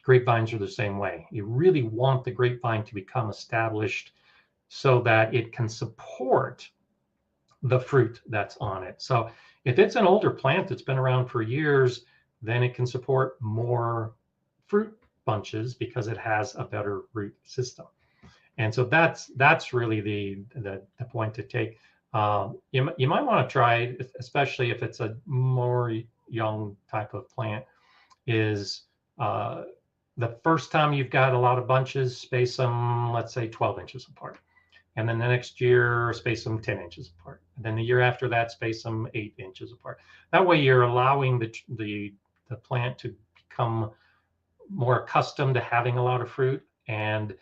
Grapevines are the same way. You really want the grapevine to become established so that it can support the fruit that's on it. So if it's an older plant that's been around for years, then it can support more fruit bunches because it has a better root system. And so that's really the point to take. You might want to try, especially if it's a more young type of plant, is the first time you've got a lot of bunches, space them, let's say 12 inches apart. And then the next year, space them 10 inches apart. And then the year after that, space them 8 inches apart. That way you're allowing the plant to become more accustomed to having a lot of fruit. And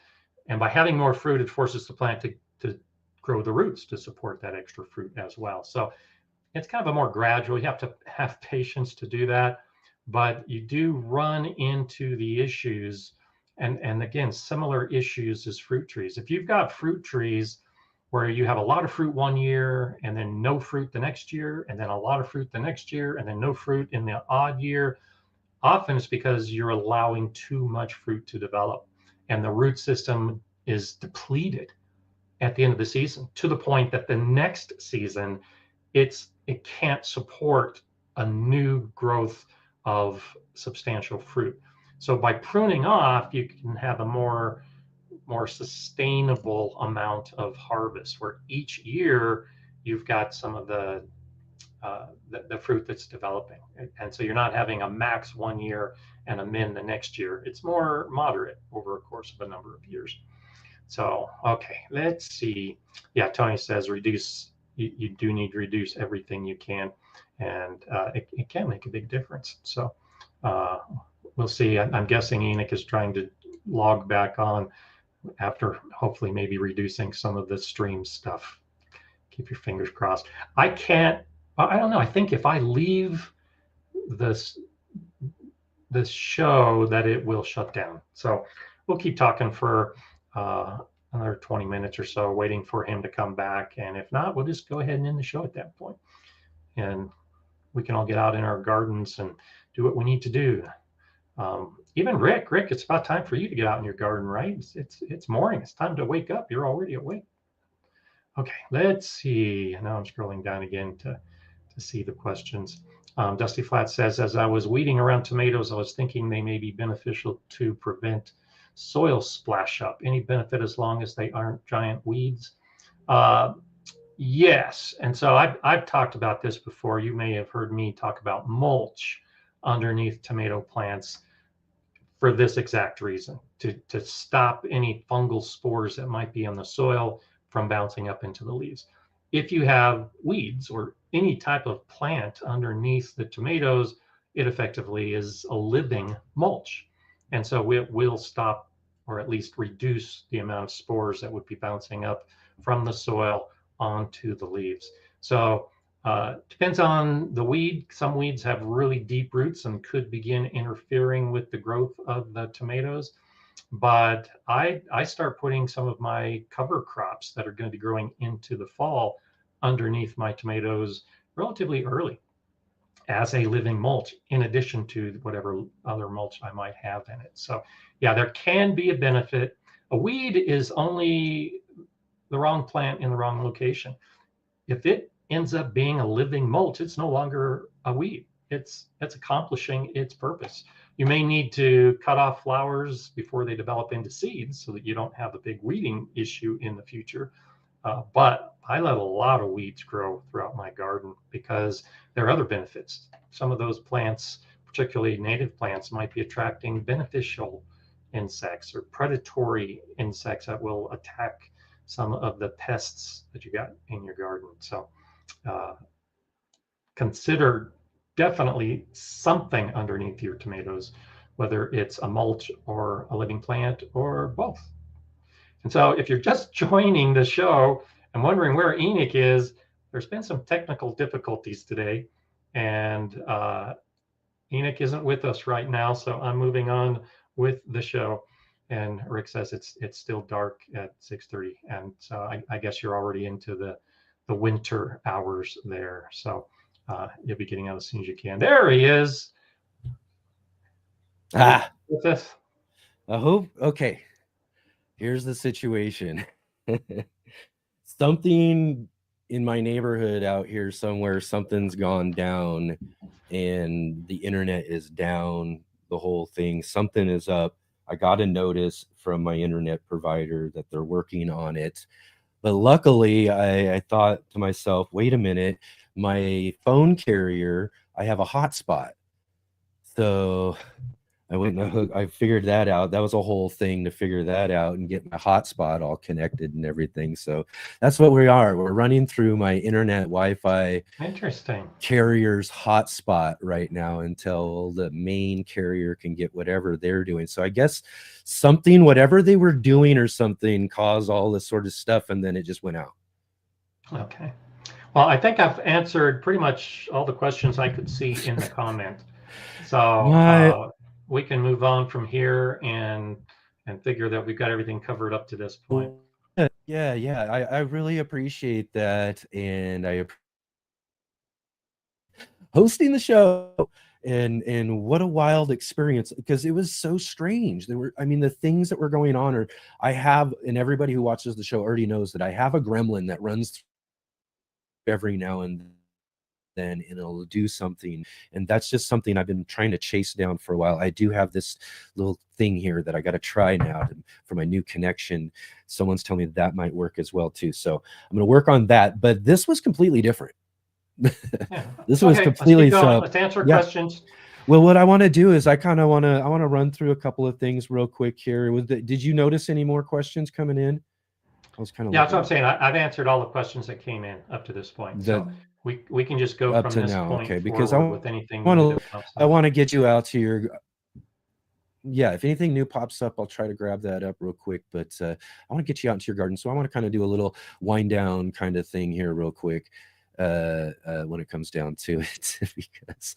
by having more fruit, it forces the plant to grow the roots to support that extra fruit as well. So it's kind of a more gradual, you have to have patience to do that. But you do run into the issues, and again, similar issues as fruit trees. If you've got fruit trees where you have a lot of fruit one year and then no fruit the next year, and then a lot of fruit the next year, and then no fruit in the odd year, often it's because you're allowing too much fruit to develop, and the root system is depleted at the end of the season, to the point that the next season it can't support a new growth of substantial fruit. So by pruning off, you can have a more sustainable amount of harvest, where each year you've got some of the the fruit that's developing. And so you're not having a max 1 year and a min the next year. It's more moderate over a course of a number of years. So, okay, let's see. Yeah, Tony says reduce, you do need to reduce everything you can, and it can make a big difference. So we'll see. I'm guessing Enoch is trying to log back on after hopefully maybe reducing some of the stream stuff. Keep your fingers crossed. I don't know. I think if I leave this show that it will shut down. So we'll keep talking for another 20 minutes or so, waiting for him to come back. And if not, we'll just go ahead and end the show at that point. And we can all get out in our gardens and do what we need to do. Even Rick, it's about time for you to get out in your garden, right? It's morning. It's time to wake up. You're already awake. Okay, let's see. Now I'm scrolling down again to see the questions. Dusty Flat says, as I was weeding around tomatoes, I was thinking they may be beneficial to prevent soil splash up. Any benefit as long as they aren't giant weeds? Yes. And so I've talked about this before. You may have heard me talk about mulch underneath tomato plants for this exact reason, to stop any fungal spores that might be in the soil from bouncing up into the leaves. If you have weeds or any type of plant underneath the tomatoes, it effectively is a living mulch. And so it will stop, or at least reduce, the amount of spores that would be bouncing up from the soil onto the leaves. So depends on the weed. Some weeds have really deep roots and could begin interfering with the growth of the tomatoes. But I start putting some of my cover crops that are going to be growing into the fall underneath my tomatoes relatively early as a living mulch, in addition to whatever other mulch I might have in it. So yeah, there can be a benefit. A weed is only the wrong plant in the wrong location. If it ends up being a living mulch, it's no longer a weed. It's accomplishing its purpose. You may need to cut off flowers before they develop into seeds so that you don't have a big weeding issue in the future. But I let a lot of weeds grow throughout my garden because there are other benefits. Some of those plants, particularly native plants, might be attracting beneficial insects or predatory insects that will attack some of the pests that you got in your garden. So consider definitely something underneath your tomatoes, whether it's a mulch or a living plant or both. And so if you're just joining the show and wondering where Enoch is, there's been some technical difficulties today, and Enoch isn't with us right now, so I'm moving on with the show. And Rick says it's still dark at 6:30, and so I guess you're already into the winter hours there. So you'll be getting out as soon as you can. There he is. With us. I hope. Okay. Here's the situation. Something in my neighborhood out here somewhere, something's gone down and the internet is down, the whole thing. Something is up. I got a notice from my internet provider that they're working on it. But luckily, I thought to myself, wait a minute, my phone carrier, I have a hotspot. So I went and I figured that out. That was a whole thing to figure that out and get my hotspot all connected and everything. So that's what we are. We're running through my internet Wi-Fi carrier's hotspot right now until the main carrier can get whatever they're doing. So I guess something, whatever they were doing or something, caused all this sort of stuff, and then it just went out. Okay. Well, I think I've answered pretty much all the questions I could see in the comment. So we can move on from here and figure that we've got everything covered up to this point. Yeah. I really appreciate that, and I hosting the show, and what a wild experience, because it was so strange. The things that were going on are, and everybody who watches the show already knows that I have a gremlin that runs every now and then, and it'll do something, and that's just something I've been trying to chase down for a while. I do have this little thing here that I got to try now for my new connection. Someone's telling me that might work as well too, so I'm going to work on that. But this was completely different. Yeah. This was Okay, let's completely keep going. so. Let's answer Yeah. questions. Well, what I want to do is I want to run through a couple of things real quick here. Did you notice any more questions coming in? I was kind of Yeah, that's what I'm saying. I've answered all the questions that came in up to this point. So we can just go up from to this now, point okay? Because forward with anything new that pops up. I want to get you out to your. Yeah, if anything new pops up, I'll try to grab that up real quick. But I want to get you out into your garden, so I want to kind of do a little wind down kind of thing here real quick. When it comes down to it, because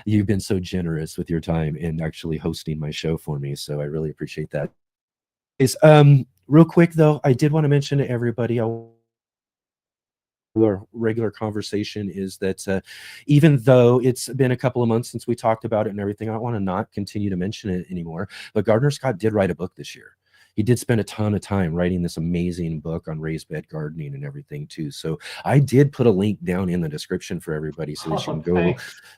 you've been so generous with your time and actually hosting my show for me, so I really appreciate that. Real quick though, I did want to mention to everybody, our regular conversation is that even though it's been a couple of months since we talked about it and everything, I don't want to not continue to mention it anymore. But Gardner Scott did write a book this year. He did spend a ton of time writing this amazing book on raised bed gardening and everything too. So I did put a link down in the description for everybody so that you can go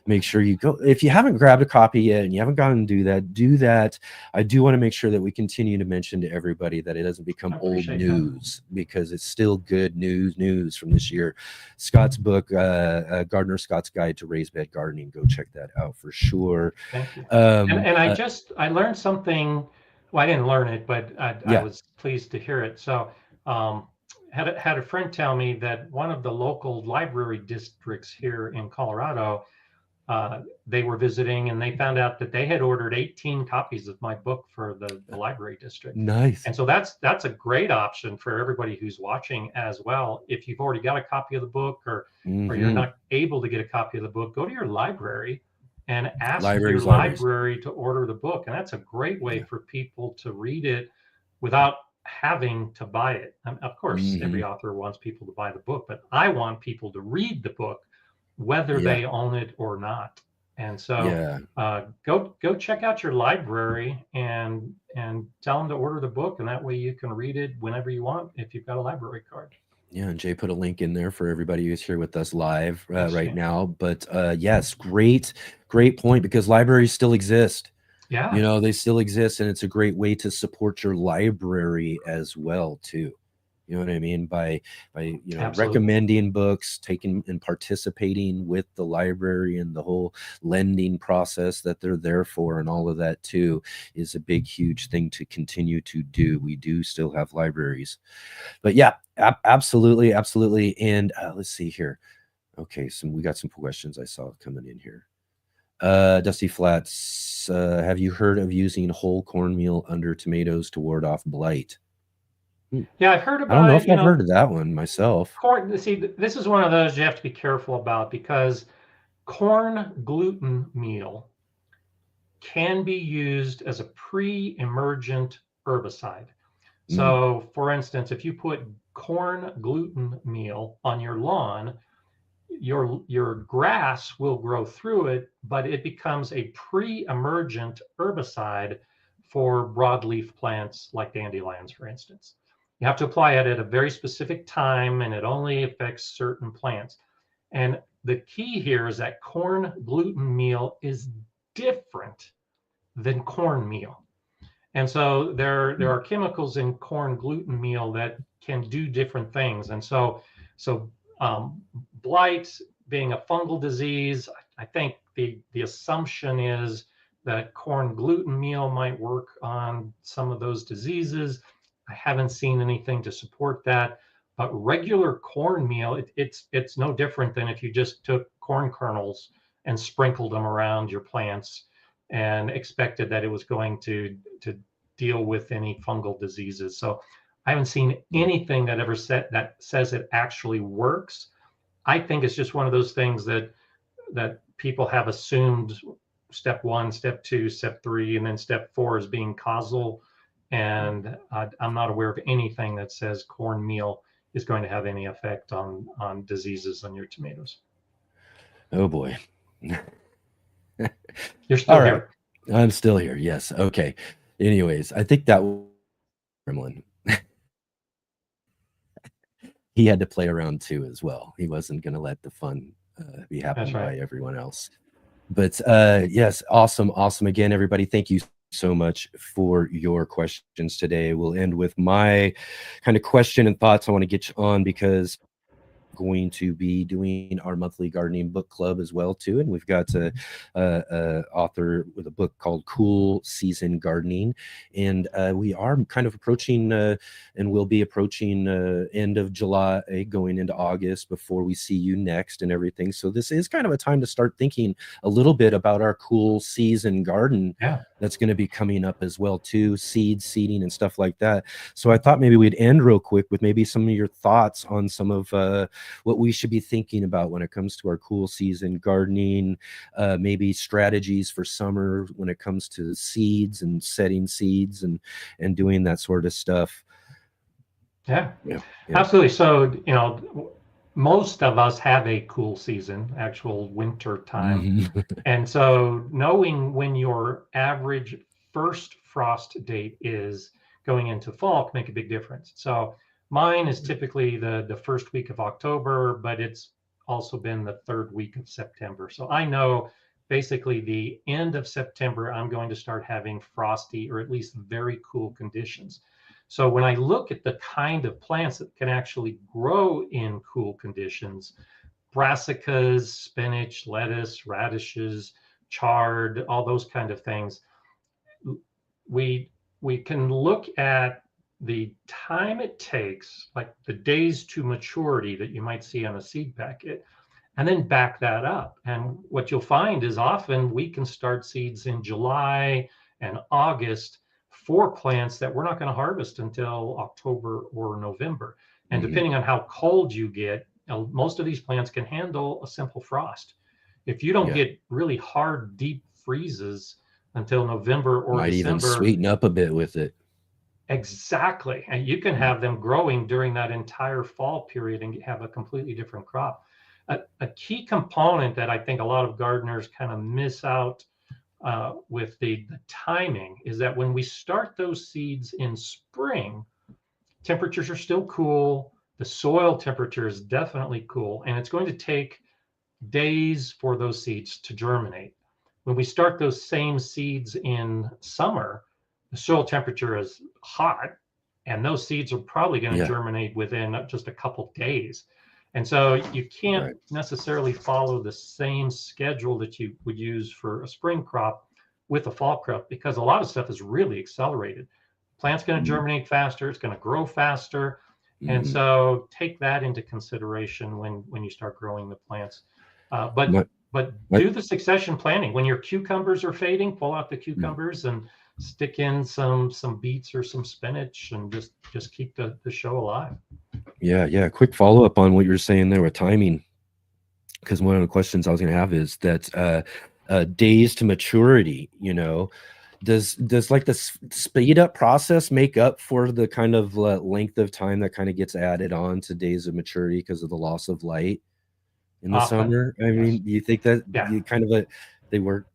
make sure you go. If you haven't grabbed a copy yet and you haven't gone to do that. I do want to make sure that we continue to mention to everybody that it doesn't become old news, because it's still good news from this year. Scott's book, Gardner Scott's Guide to Raised Bed Gardening. Go check that out for sure. Thank you. And I learned something. Well, I didn't learn it, but I was pleased to hear it. So had a friend tell me that one of the local library districts here in Colorado, they were visiting and they found out that they had ordered 18 copies of my book for the library district. Nice. And so that's a great option for everybody who's watching as well. If you've already got a copy of the book or you're not able to get a copy of the book, go to your library and ask your library to order the book. And that's a great way for people to read it without having to buy it. And of course, every author wants people to buy the book, but I want people to read the book, whether they own it or not. And so go check out your library and tell them to order the book. And that way you can read it whenever you want if you've got a library card. Yeah, and Jay put a link in there for everybody who's here with us live right now. But yes, great point, because libraries still exist. Yeah, you know, they still exist, and it's a great way to support your library as well too. You know what I mean? By recommending books, taking and participating with the library and the whole lending process that they're there for, and all of that too, is a big, huge thing to continue to do. We do still have libraries, but yeah, absolutely. And let's see here. Okay, so we got some questions I saw coming in here. Dusty Flats, have you heard of using whole cornmeal under tomatoes to ward off blight? Yeah, I've heard about it. I don't know if I've heard of that one myself. Corn, see, this is one of those you have to be careful about, because corn gluten meal can be used as a pre-emergent herbicide. So, for instance, if you put corn gluten meal on your lawn, your grass will grow through it, but it becomes a pre-emergent herbicide for broadleaf plants like dandelions, for instance. You have to apply it at a very specific time, and it only affects certain plants. And the key here is that corn gluten meal is different than cornmeal. And so there are chemicals in corn gluten meal that can do different things. And so blight being a fungal disease, I think the assumption is that corn gluten meal might work on some of those diseases. I haven't seen anything to support that, but regular cornmeal, it's no different than if you just took corn kernels and sprinkled them around your plants and expected that it was going to deal with any fungal diseases. So I haven't seen anything that ever says it actually works. I think it's just one of those things that people have assumed step 1, step 2, step 3, and then step 4 is being causal. And I'm not aware of anything that says cornmeal is going to have any effect on diseases on your tomatoes. Oh boy. You're still here. I'm still here. Yes. Okay. Anyways, I think that was Gremlin. He had to play around too as well. He wasn't going to let the fun be happening by everyone else. But yes, awesome. Again, everybody, thank you so much for your questions today. We'll end with my kind of question and thoughts. I want to get you on because going to be doing our monthly gardening book club as well too, and we've got a author with a book called Cool Season Gardening, and we are kind of approaching and we'll be approaching end of July, going into August before we see you next and everything. So this is kind of a time to start thinking a little bit about our cool season garden that's going to be coming up as well too, seeding and stuff like that. So I thought maybe we'd end real quick with maybe some of your thoughts on some of what we should be thinking about when it comes to our cool season gardening, maybe strategies for summer when it comes to seeds and setting seeds and doing that sort of stuff. Yeah. Absolutely. So, most of us have a cool season, actual winter time. And so knowing when your average first frost date is going into fall can make a big difference. So mine is typically the first week of October, but it's also been the third week of September. So I know basically the end of September, I'm going to start having frosty or at least very cool conditions. So when I look at the kind of plants that can actually grow in cool conditions, brassicas, spinach, lettuce, radishes, chard, all those kind of things, we can look at the time it takes, like the days to maturity that you might see on a seed packet, and then back that up. And what you'll find is often we can start seeds in July and August for plants that we're not going to harvest until October or November. And depending on how cold you get, most of these plants can handle a simple frost. If you don't get really hard, deep freezes until November or might December, even sweeten up a bit with it. Exactly. And you can have them growing during that entire fall period and have a completely different crop. A key component that I think a lot of gardeners kind of miss out with the timing is that when we start those seeds in spring, temperatures are still cool. The soil temperature is definitely cool, and it's going to take days for those seeds to germinate. When we start those same seeds in summer, the soil temperature is hot, and those seeds are probably going to germinate within just a couple days. And so you can't necessarily follow the same schedule that you would use for a spring crop with a fall crop, because a lot of stuff is really accelerated. Plant's going to germinate faster, it's going to grow faster. And so take that into consideration when you start growing the plants. But do the succession planting. When your cucumbers are fading, pull out the cucumbers and stick in some beets or some spinach, and just keep the show alive. Yeah. Quick follow up on what you're saying there with timing, because one of the questions I was going to have is that days to maturity. Does like the speed up process make up for the kind of length of time that kind of gets added on to days of maturity because of the loss of light in the summer? I mean, do you think that you kind of they work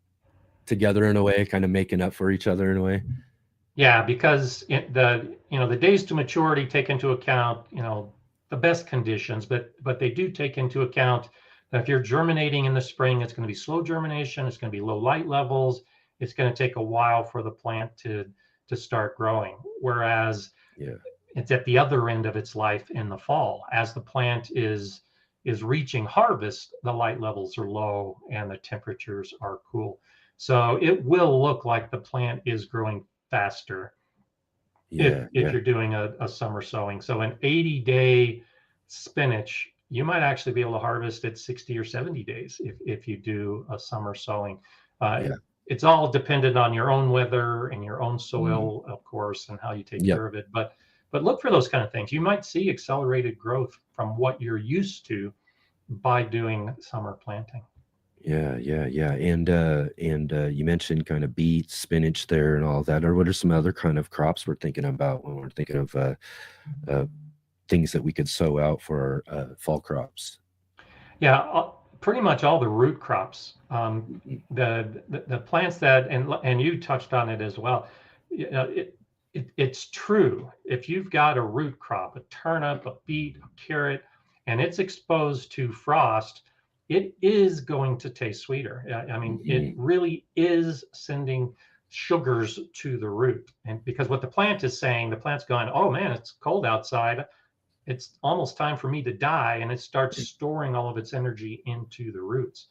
together in a way, kind of making up for each other in a way? Yeah, because the days to maturity take into account the best conditions, but they do take into account that if you're germinating in the spring, it's going to be slow germination, it's going to be low light levels, it's going to take a while for the plant to start growing. Whereas it's at the other end of its life in the fall, as the plant is reaching harvest, the light levels are low and the temperatures are cool. So it will look like the plant is growing faster if you're doing a summer sowing. So an 80-day spinach, you might actually be able to harvest at 60 or 70 days if you do a summer sowing. It's all dependent on your own weather and your own soil, of course, and how you take care of it. But look for those kind of things. You might see accelerated growth from what you're used to by doing summer planting. Yeah. And you mentioned kind of beets, spinach there and all that. Or what are some other kind of crops we're thinking about when we're thinking of things that we could sow out for our fall crops? Yeah, pretty much all the root crops. The plants that, and you touched on it as well. It's true. If you've got a root crop, a turnip, a beet, a carrot, and it's exposed to frost, it is going to taste sweeter. I mean, it really is sending sugars to the root. And because what the plant is saying, the plant's going, oh man, it's cold outside. it's almost time for me to die, and it starts storing all of its energy into the roots.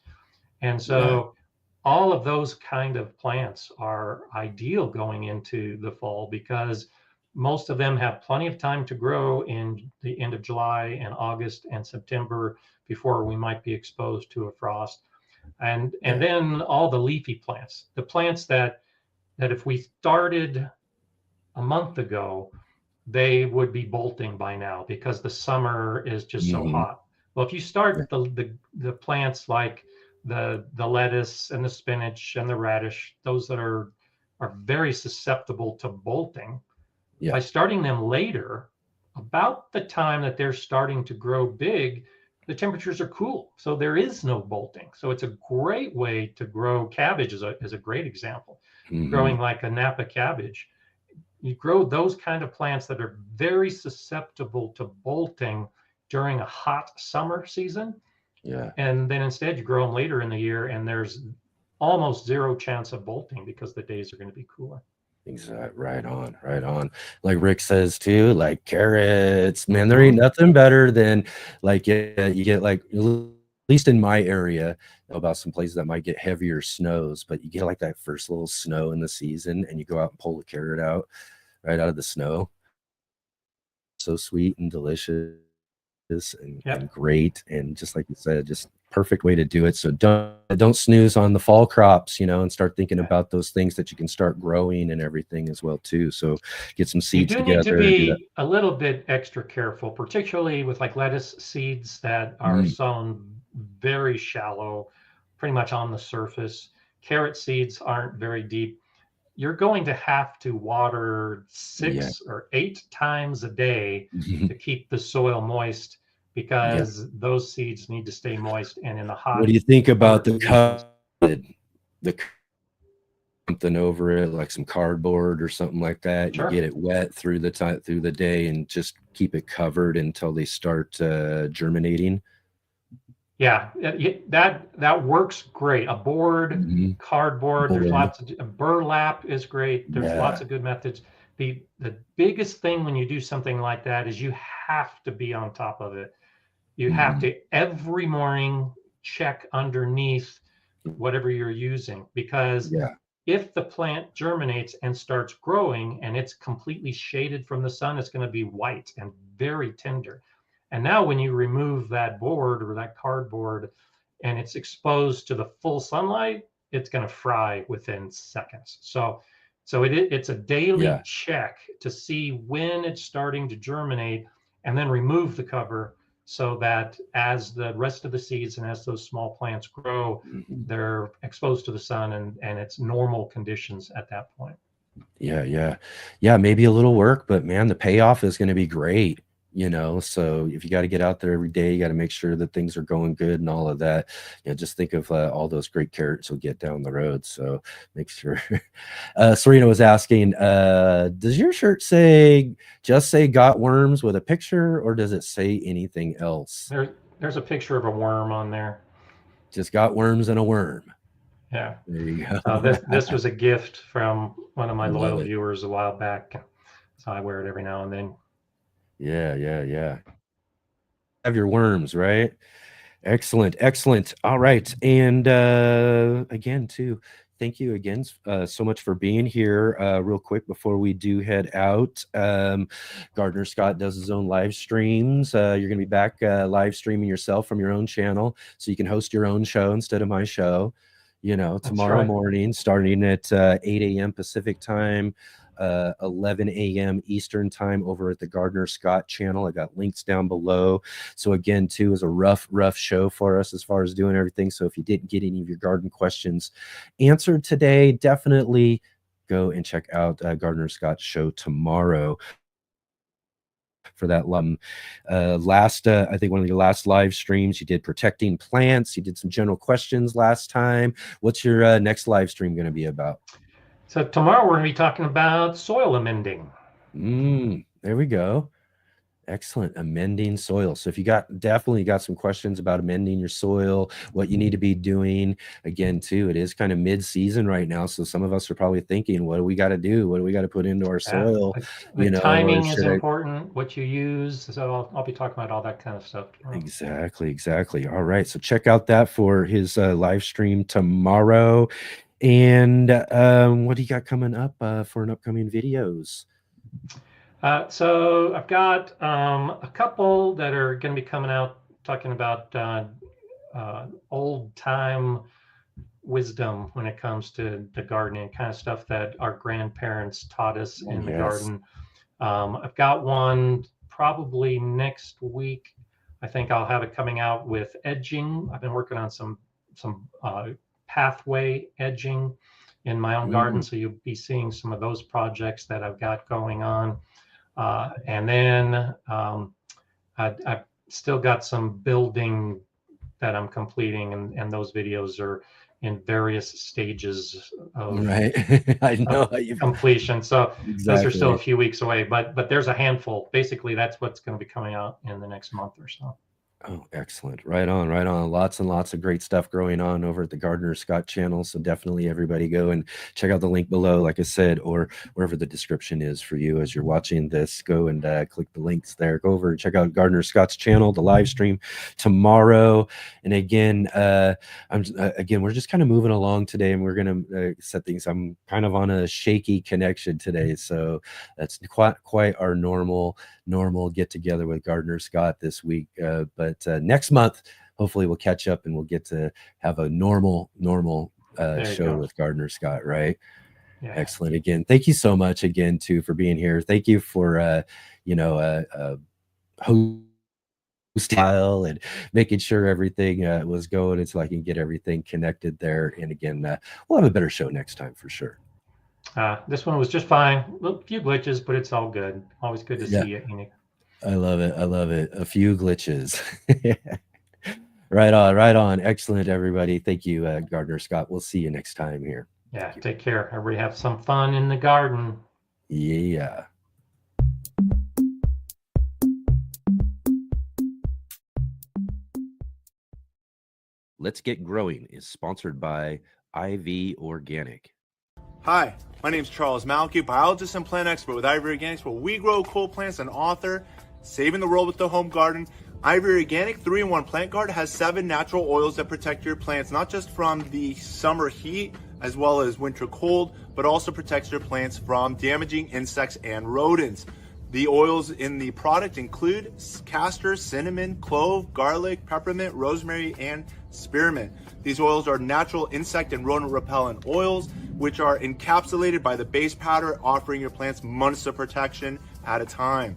And so all of those kind of plants are ideal going into the fall, because most of them have plenty of time to grow in the end of July and August and September before we might be exposed to a frost. And then all the leafy plants, the plants that if we started a month ago, they would be bolting by now because the summer is just so hot. Well, if you start the plants like the lettuce and the spinach and the radish, those that are very susceptible to bolting, by starting them later, about the time that they're starting to grow big, the temperatures are cool, so there is no bolting. So it's a great way to grow cabbage. Is a great example. Growing like a Napa cabbage, you grow those kind of plants that are very susceptible to bolting during a hot summer season. And then instead you grow them later in the year, and there's almost zero chance of bolting because the days are going to be cooler. Exactly. Right on. Like Rick says too, like carrots, man, there ain't nothing better than like you get like, at least in my area, about some places that might get heavier snows, but you get like that first little snow in the season, and you go out and pull the carrot out right out of the snow. So sweet and delicious and great, and just like you said, just perfect way to do it. So don't snooze on the fall crops, and start thinking about those things that you can start growing and everything as well too. So get some seeds together. You do need to be a little bit extra careful, particularly with like lettuce seeds that are sown very shallow, pretty much on the surface. Carrot seeds aren't very deep. You're going to have to water 6 or 8 times a day to keep the soil moist, because those seeds need to stay moist. And in the hot, what do you think about the something over it, like some cardboard or something like that? You get it wet through the day and just keep it covered until they start germinating. That works great. A board, cardboard, there's lots of burlap is great. There's lots of good methods. The biggest thing when you do something like that is you have to be on top of it. You have to every morning check underneath whatever you're using, because if the plant germinates and starts growing and it's completely shaded from the sun, it's going to be white and very tender. And now when you remove that board or that cardboard and it's exposed to the full sunlight, it's going to fry within seconds. So it's a daily check to see when it's starting to germinate, and then remove the cover, so that as the rest of the seeds and as those small plants grow, they're exposed to the sun and it's normal conditions at that point. Maybe a little work, but man, the payoff is going to be great. So if you got to get out there every day, you got to make sure that things are going good and all of that. Just think of all those great carrots you'll get down the road. So make sure. Serena was asking, does your shirt just say got worms with a picture, or does it say anything else? There's a picture of a worm on there. Just got worms and a worm. Yeah. There you go. This was a gift from one of my loyal viewers a while back. So I wear it every now and then. Yeah. Have your worms, right? Excellent. All right. And again, too, thank you again so much for being here. Real quick before we do head out, Gardener Scott does his own live streams. You're going to be back live streaming yourself from your own channel, so you can host your own show instead of my show. Tomorrow morning, starting at 8 a.m. Pacific time, 11 a.m. Eastern time, over at the Gardener Scott channel. I got links down below. So again, too, is a rough show for us as far as doing everything. So if you didn't get any of your garden questions answered today, definitely go and check out Gardener Scott's show tomorrow for that. I think one of your last live streams, you did protecting plants. You did some general questions last time. What's your next live stream going to be about? So tomorrow we're going to be talking about soil amending. There we go. Excellent. Amending soil. So if you definitely got some questions about amending your soil, what you need to be doing, again, too, it is kind of mid-season right now. So some of us are probably thinking, what do we got to do? What do we got to put into our soil? The Or timing is should I? important, what you use. So I'll be talking about all that kind of stuff tomorrow. Exactly. All right. So check out that for his live stream tomorrow. And what do you got coming up for an upcoming videos? So I've got a couple that are going to be coming out talking about old time wisdom when it comes to the gardening, kind of stuff that our grandparents taught us in the garden. I've got one probably next week. I think I'll have it coming out with edging. I've been working on some pathway edging in my own garden, so you'll be seeing some of those projects that I've got going on. And then I've still got some building that I'm completing, and those videos are in various stages of, I know completion. So those are still a few weeks away, but there's a handful. Basically, that's what's going to be coming out in the next month or so. Oh, excellent. Right on. Lots and lots of great stuff going on over at the Gardener Scott channel. So definitely everybody go and check out the link below, like I said, or wherever the description is for you as you're watching this. Go and click the links there. Go over and check out Gardener Scott's channel, the live stream tomorrow. And again, we're just kind of moving along today, and we're going to set things. I'm kind of on a shaky connection today. So that's quite our normal get together with Gardener Scott this week. But next month, hopefully we'll catch up and we'll get to have a normal show with Gardener Scott, right? Yeah. Excellent. Again, thank you so much again too for being here. Thank you for host style and making sure everything was going until I can get everything connected there. And again, we'll have a better show next time for sure. This one was just fine. A few glitches, but it's all good. Always good to see you, Enoch. I love it. A few glitches. Right on. Excellent, everybody. Thank you, Gardener Scott. We'll see you next time here. Yeah, take care. Everybody have some fun in the garden. Yeah. Let's Get Growing is sponsored by IV Organic. Hi, my name is Charles Malky, biologist and plant expert with IV Organics, where we grow cool plants and author Saving the World with the Home Garden. IV Organic 3-in-1 Plant Guard has 7 natural oils that protect your plants, not just from the summer heat as well as winter cold, but also protects your plants from damaging insects and rodents. The oils in the product include castor, cinnamon, clove, garlic, peppermint, rosemary, and spearmint. These oils are natural insect and rodent repellent oils, which are encapsulated by the base powder, offering your plants months of protection at a time.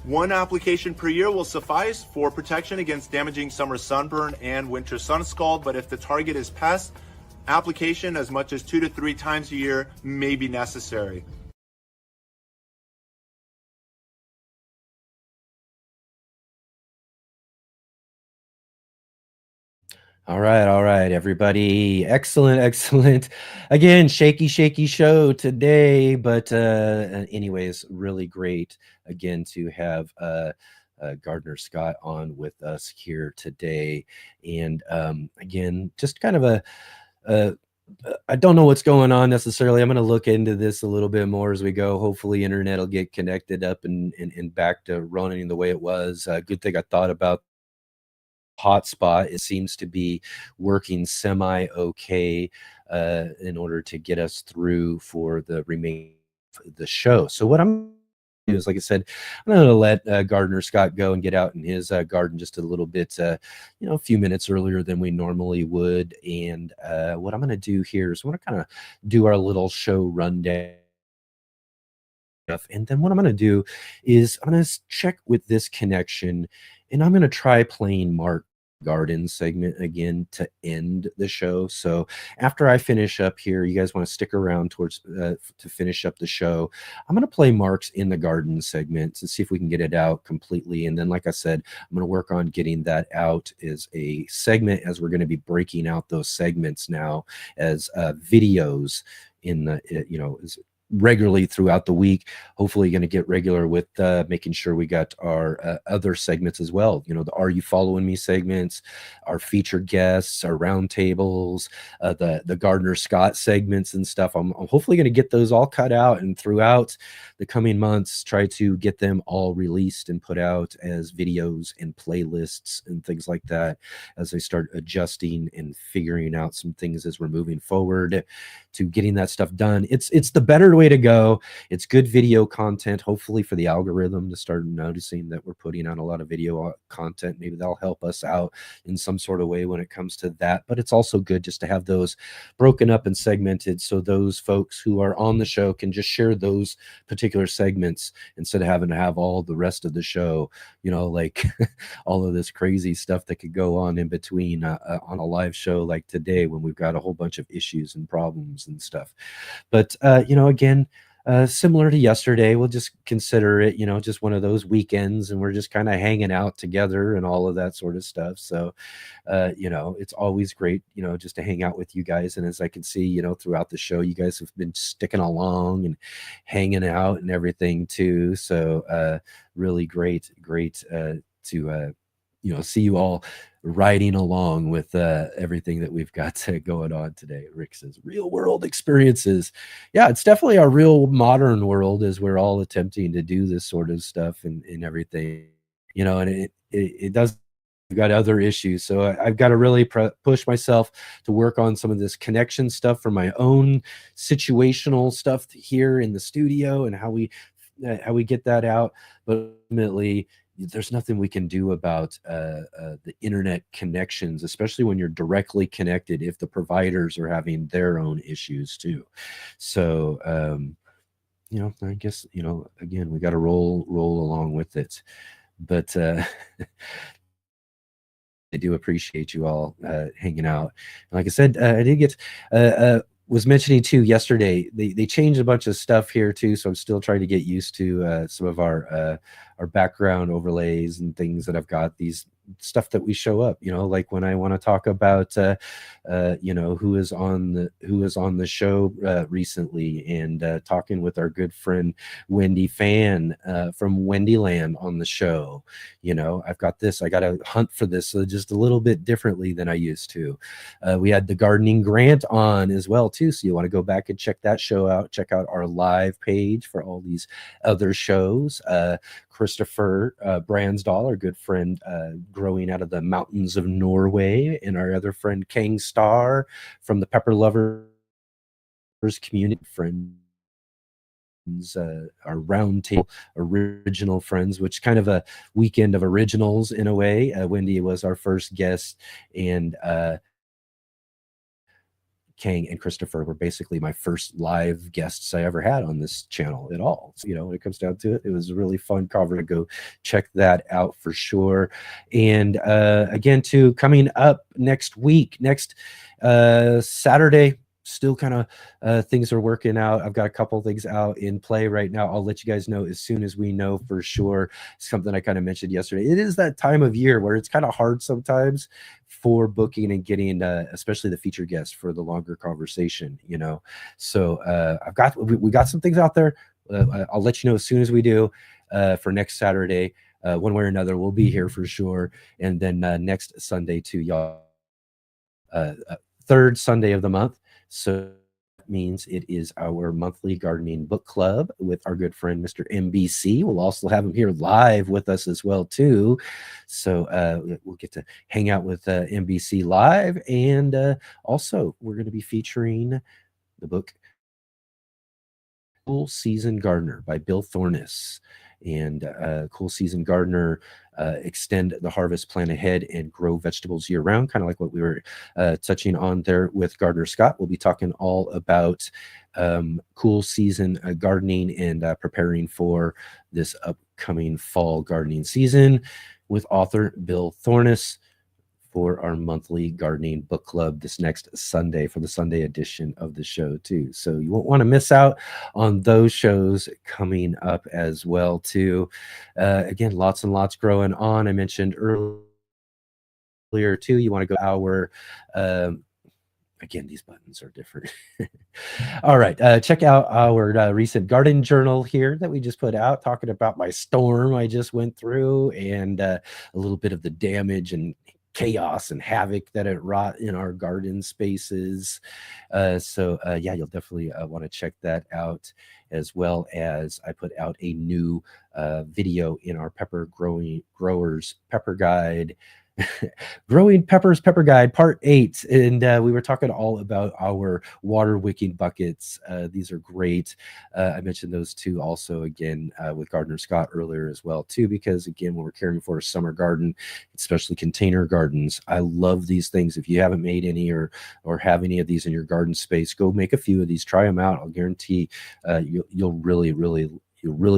1 application per year will suffice for protection against damaging summer sunburn and winter sun scald, but if the target is pests, application as much as 2 to 3 times a year may be necessary. All right, everybody. Excellent. Again, shaky show today, but anyways, really great again to have Gardener Scott on with us here today. And again, just kind of I don't know what's going on necessarily. I'm going to look into this a little bit more as we go. Hopefully internet will get connected up and back to running the way it was. Good thing I thought about hotspot. It seems to be working semi okay in order to get us through for the remaining of the show. So what I'm do is, like I said, I'm going to let Gardener Scott go and get out in his garden just a little bit, a few minutes earlier than we normally would. And what I'm going to do here is I want to kind of do our little show rundown. And then what I'm going to do is I'm going to check with this connection, and I'm going to try playing Mark Garden segment again to end the show. So after I finish up here, you guys want to stick around towards to finish up the show. I'm going to play Mark's in the garden segment to see if we can get it out completely. And then, like I said, I'm going to work on getting that out as a segment, as we're going to be breaking out those segments now as videos in the, regularly throughout the week. Hopefully going to get regular with making sure we got our other segments as well. You know, the Are You Following Me segments, our featured guests, our roundtables, the Gardner Scott segments and stuff. I'm hopefully going to get those all cut out, and throughout the coming months try to get them all released and put out as videos and playlists and things like that as I start adjusting and figuring out some things as we're moving forward to getting that stuff done. It's the better way to go. It's good video content, hopefully for the algorithm to start noticing that we're putting out a lot of video content. Maybe that'll help us out in some sort of way when it comes to that. But it's also good just to have those broken up and segmented, so those folks who are on the show can just share those particular segments instead of having to have all the rest of the show, you know, like all of this crazy stuff that could go on in between on a live show like today, when we've got a whole bunch of issues and problems and stuff. But you know, again, similar to yesterday, we'll just consider it, you know, just one of those weekends, and we're just kind of hanging out together and all of that sort of stuff. So you know, it's always great, you know, just to hang out with you guys. And as I can see, you know, throughout the show, you guys have been sticking along and hanging out and everything too. So really great to you know, see you all riding along with everything that we've got going on today. Rick says real world experiences. Yeah, it's definitely our real modern world as we're all attempting to do this sort of stuff and everything, you know, and it does. I've got other issues, so I've got to really push myself to work on some of this connection stuff for my own situational stuff here in the studio and how we get that out. But ultimately, there's nothing we can do about the internet connections, especially when you're directly connected, if the providers are having their own issues too. So you know, I guess, you know, again, we got to roll along with it. But I do appreciate you all hanging out. And like I said, I did get was mentioning too yesterday, they changed a bunch of stuff here too, so I'm still trying to get used to some of our background overlays and things that I've got, these stuff that we show up, you know, like when I want to talk about you know, who is on the show recently, and talking with our good friend Wendy Fan from Wendyland on the show. You know, I've got this, I got to hunt for this just a little bit differently than I used to. We had the Gardening Grant on as well too, so you want to go back and check that show out. Check out our live page for all these other shows. Christopher Bransdahl, our good friend, growing out of the mountains of Norway, and our other friend Kang Star from the Pepper Lovers community, friends, our roundtable original friends, which kind of a weekend of originals in a way. Wendy was our first guest, and Kang and Christopher were basically my first live guests I ever had on this channel at all. So, you know, when it comes down to it, it was a really fun cover to go check that out for sure. And again, too, coming up next week, next Saturday, still kind of things are working out. I've got a couple things out in play right now. I'll let you guys know as soon as we know for sure. Something I kind of mentioned yesterday. It is that time of year where it's kind of hard sometimes for booking and getting especially the featured guest for the longer conversation, you know. So we got some things out there. I'll let you know as soon as we do for next Saturday. One way or another, we'll be here for sure. And then next Sunday too, y'all, third Sunday of the month. So that means it is our monthly gardening book club with our good friend, Mr. MBC. We'll also have him here live with us as well, too. So we'll get to hang out with MBC live. And also, we're going to be featuring the book Cool Season Gardener by Bill Thorness. And Cool Season Gardener, extend the harvest, plan ahead, and grow vegetables year round, kind of like what we were touching on there with Gardner Scott. We'll be talking all about cool season gardening and preparing for this upcoming fall gardening season with author Bill Thorness for our monthly gardening book club this next Sunday, for the Sunday edition of the show too. So you won't want to miss out on those shows coming up as well too. Again, lots and lots growing on. I mentioned earlier too, you want to go our Again, these buttons are different. All right. Check out our recent garden journal here that we just put out, talking about my storm I just went through and a little bit of the damage and chaos and havoc that it wrought in our garden spaces. Yeah, you'll definitely want to check that out, as well as I put out a new video in our growers pepper guide. Growing Peppers Pepper Guide Part 8, and we were talking all about our water wicking buckets. These are great. I mentioned those two also again with Gardener Scott earlier as well too, because again, when we're caring for a summer garden, especially container gardens, I love these things. If you haven't made any or have any of these in your garden space, go make a few of these, try them out. I'll guarantee you'll really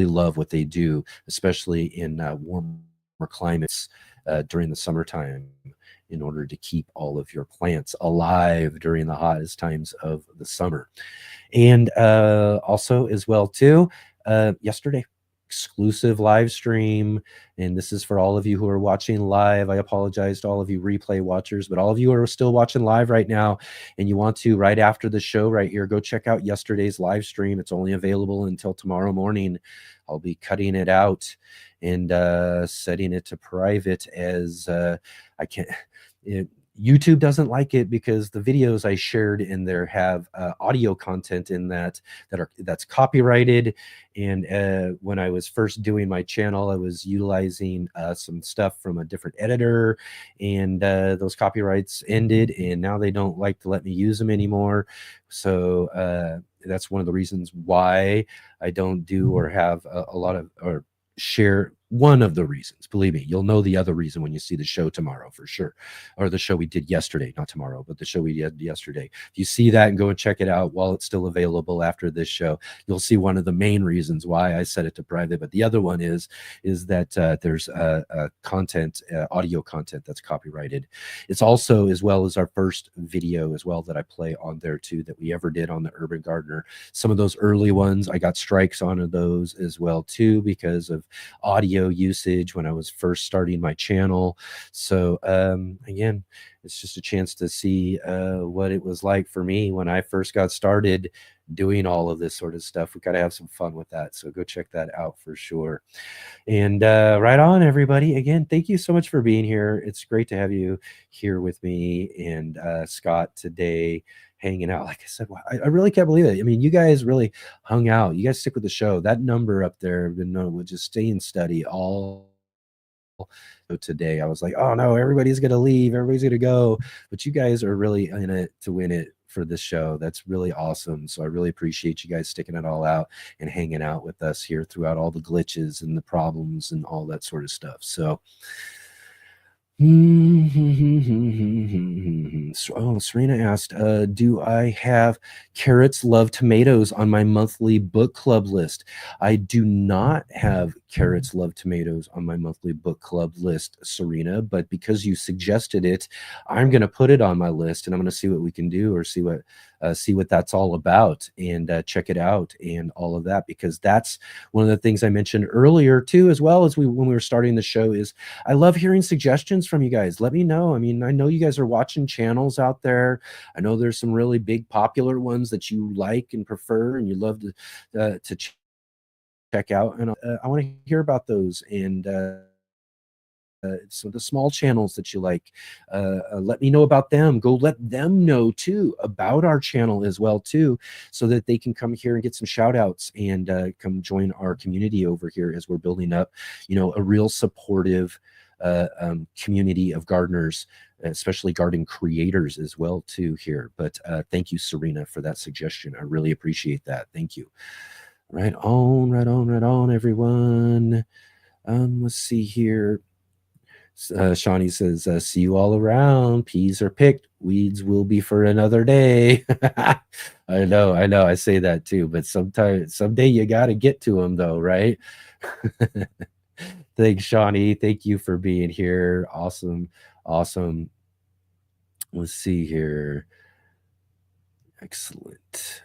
love what they do, especially in warmer climates during the summertime, in order to keep all of your plants alive during the hottest times of the summer. And also as well too, yesterday, exclusive live stream, and this is for all of you who are watching live. I apologize to all of you replay watchers, but all of you who are still watching live right now and you want to, right after the show right here, go check out yesterday's live stream. It's only available until tomorrow morning. I'll be cutting it out and setting it to private, as I can't. YouTube doesn't like it because the videos I shared in there have audio content in that's copyrighted. And when I was first doing my channel, I was utilizing some stuff from a different editor, and those copyrights ended, and now they don't like to let me use them anymore. So that's one of the reasons why I don't do or have a lot of, or share, one of the reasons. Believe me, you'll know the other reason when you see the show tomorrow for sure, or the show we did yesterday, not tomorrow, but the show we did yesterday. If you see that and go and check it out while it's still available after this show, you'll see one of the main reasons why I set it to private. But the other one is that there's content, audio content that's copyrighted. It's also, as well as our first video as well that I play on there too, that we ever did on the Urban Gardener. Some of those early ones, I got strikes on those as well too, because of audio usage when I was first starting my channel. So again, it's just a chance to see what it was like for me when I first got started doing all of this sort of stuff. We got to have some fun with that, so go check that out for sure. And right on, everybody. Again, thank you so much for being here. It's great to have you here with me and Scott today, hanging out. Like I said, I really can't believe it. I mean, you guys really hung out. You guys stick with the show. That number up there, would just stay and study all today. I was like, oh no, everybody's gonna leave, everybody's gonna go, but you guys are really in it to win it for this show. That's really awesome. So I really appreciate you guys sticking it all out and hanging out with us here throughout all the glitches and the problems and all that sort of stuff. So Serena asked, do I have Carrots Love Tomatoes on my monthly book club list? I do not have Carrots Love Tomatoes on my monthly book club list, Serena, but because you suggested it, I'm going to put it on my list, and I'm going to see what we can do, or see what that's all about, and check it out and all of that, because that's one of the things I mentioned earlier too, as well as when we were starting the show, is I love hearing suggestions from you guys. Let me know. I mean, I know you guys are watching channels out there. I know there's some really big popular ones that you like and prefer and you love to check out, and I want to hear about those. And so the small channels that you like, let me know about them. Go let them know too about our channel as well too, so that they can come here and get some shout outs and come join our community over here as we're building up, a real supportive community of gardeners, especially garden creators as well too here. But thank you, Serena, for that suggestion. I really appreciate that. Thank you. Right on, everyone. Let's see here. Shawnee says, see you all around. Peas are picked. Weeds will be for another day. I know. I say that too, but someday you got to get to them though, right? Thanks, Shawnee. Thank you for being here. Awesome. Let's see here. Excellent.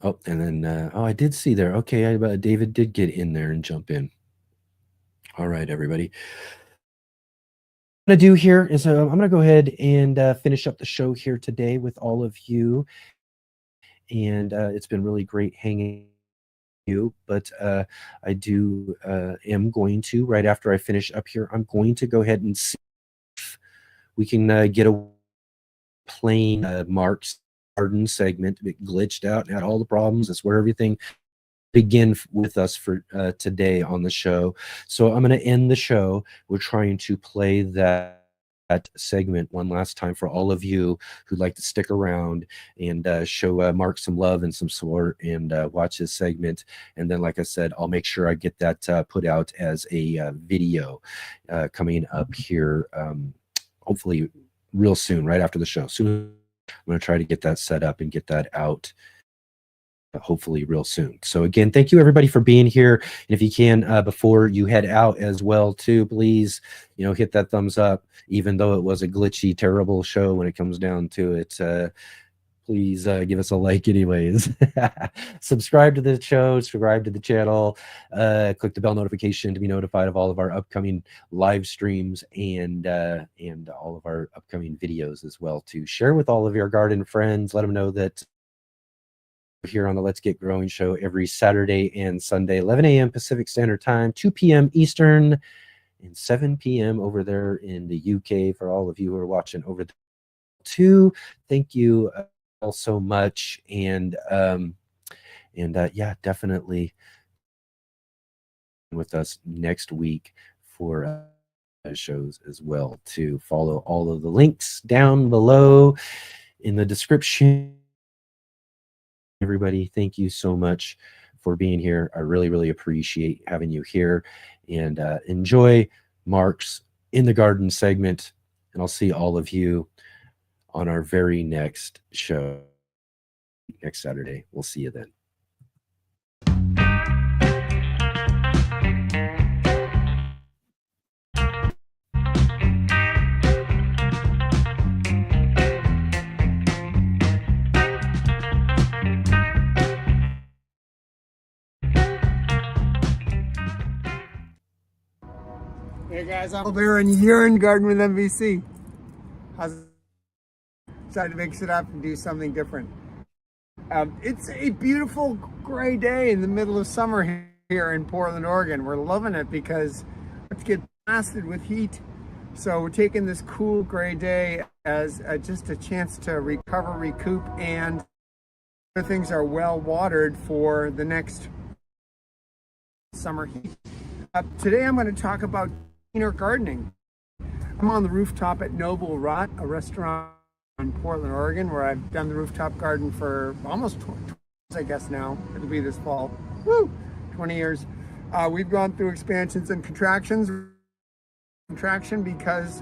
Oh, and then, I did see there. Okay, David did get in there and jump in. All right, everybody. going to do here is I'm going to go ahead and finish up the show here today with all of you. And it's been really great hanging you, but I do am going to, right after I finish up here, I'm going to go ahead and see if we can get a plain Mark's Garden segment. It glitched out and had all the problems. That's where everything begin with us for today on the show. So I'm going to end the show. We're trying to play that segment one last time for all of you who'd like to stick around and show Mark some love and some support and watch his segment. And then, like I said, I'll make sure I get that put out as a video coming up here, hopefully real soon, right after the show. Soon, I'm going to try to get that set up and get that out hopefully real soon. So again, thank you everybody for being here. And if you can, before you head out as well too, please, hit that thumbs up, even though it was a glitchy, terrible show when it comes down to it. Please give us a like anyways. Subscribe to the show, subscribe to the channel, click the bell notification to be notified of all of our upcoming live streams and all of our upcoming videos as well, to share with all of your garden friends. Let them know that here on the Let's Get Growing show every Saturday and Sunday, 11 a.m. Pacific Standard Time, 2 p.m. Eastern, and 7 p.m. over there in the UK for all of you who are watching over there too. Thank you all so much. And yeah, definitely with us next week for shows as well. To follow all of the links down below in the description. Everybody, thank you so much for being here. I really, really appreciate having you here, and enjoy Mark's In the Garden segment. And I'll see all of you on our very next show next Saturday. We'll see you then. Hey guys, I'm there and you're in Garden with MVC. How's it? Decided to mix it up and do something different. It's a beautiful gray day in the middle of summer here in Portland, Oregon. We're loving it because let's get blasted with heat. So we're taking this cool gray day as just a chance to recover, recoup, and things are well watered for the next summer heat. Today I'm going to talk about container gardening. I'm on the rooftop at Noble Rot, a restaurant in Portland, Oregon, where I've done the rooftop garden for almost 20 years, I guess now. It'll be this fall. Woo! 20 years. We've gone through expansions and contractions. Contraction because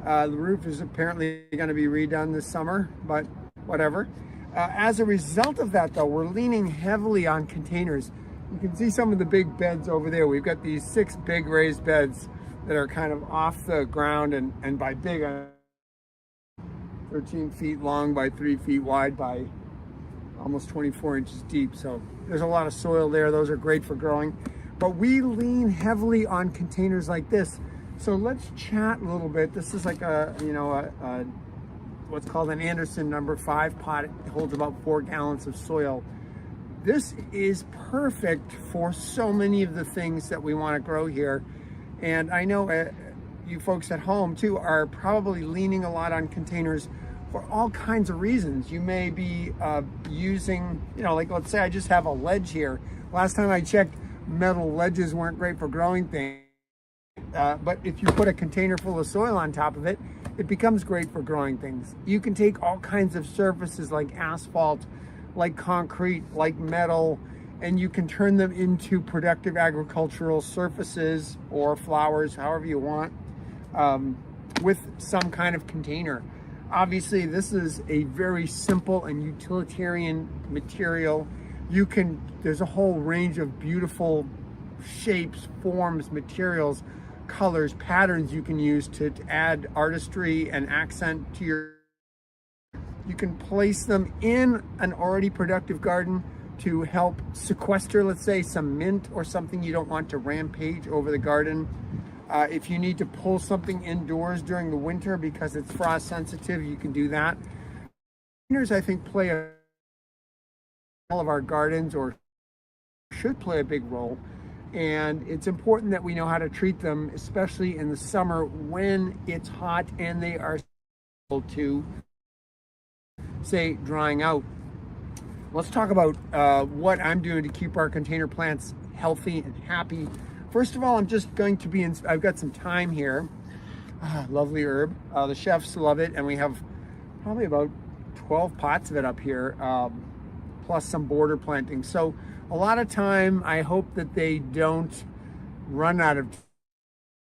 the roof is apparently going to be redone this summer, but whatever. As a result of that, though, we're leaning heavily on containers. You can see some of the big beds over there. We've got these 6 big raised beds that are kind of off the ground, and by big, 13 feet long by 3 feet wide by almost 24 inches deep. So there's a lot of soil there. Those are great for growing. But we lean heavily on containers like this. So let's chat a little bit. This is like a what's called an Anderson number 5 pot. It holds about 4 gallons of soil. This is perfect for so many of the things that we want to grow here. And I know you folks at home too are probably leaning a lot on containers for all kinds of reasons. You may be using, like let's say I just have a ledge here. Last time I checked, metal ledges weren't great for growing things. But if you put a container full of soil on top of it, it becomes great for growing things. You can take all kinds of surfaces like asphalt, like concrete, like metal, and you can turn them into productive agricultural surfaces or flowers, however you want, with some kind of container. Obviously, this is a very simple and utilitarian material. There's a whole range of beautiful shapes, forms, materials, colors, patterns you can use to add artistry and accent to your. You can place them in an already productive garden to help sequester, let's say, some mint or something you don't want to rampage over the garden. If you need to pull something indoors during the winter because it's frost sensitive, you can do that. Containers, I think, play all of our gardens, or should play a big role. And it's important that we know how to treat them, especially in the summer when it's hot and they are to, say, drying out. Let's talk about what I'm doing to keep our container plants healthy and happy. First of all, I'm just going to be I've got some thyme here. Lovely herb. The chefs love it, and we have probably about 12 pots of it up here, plus some border planting. So a lot of time, I hope that they don't run out of.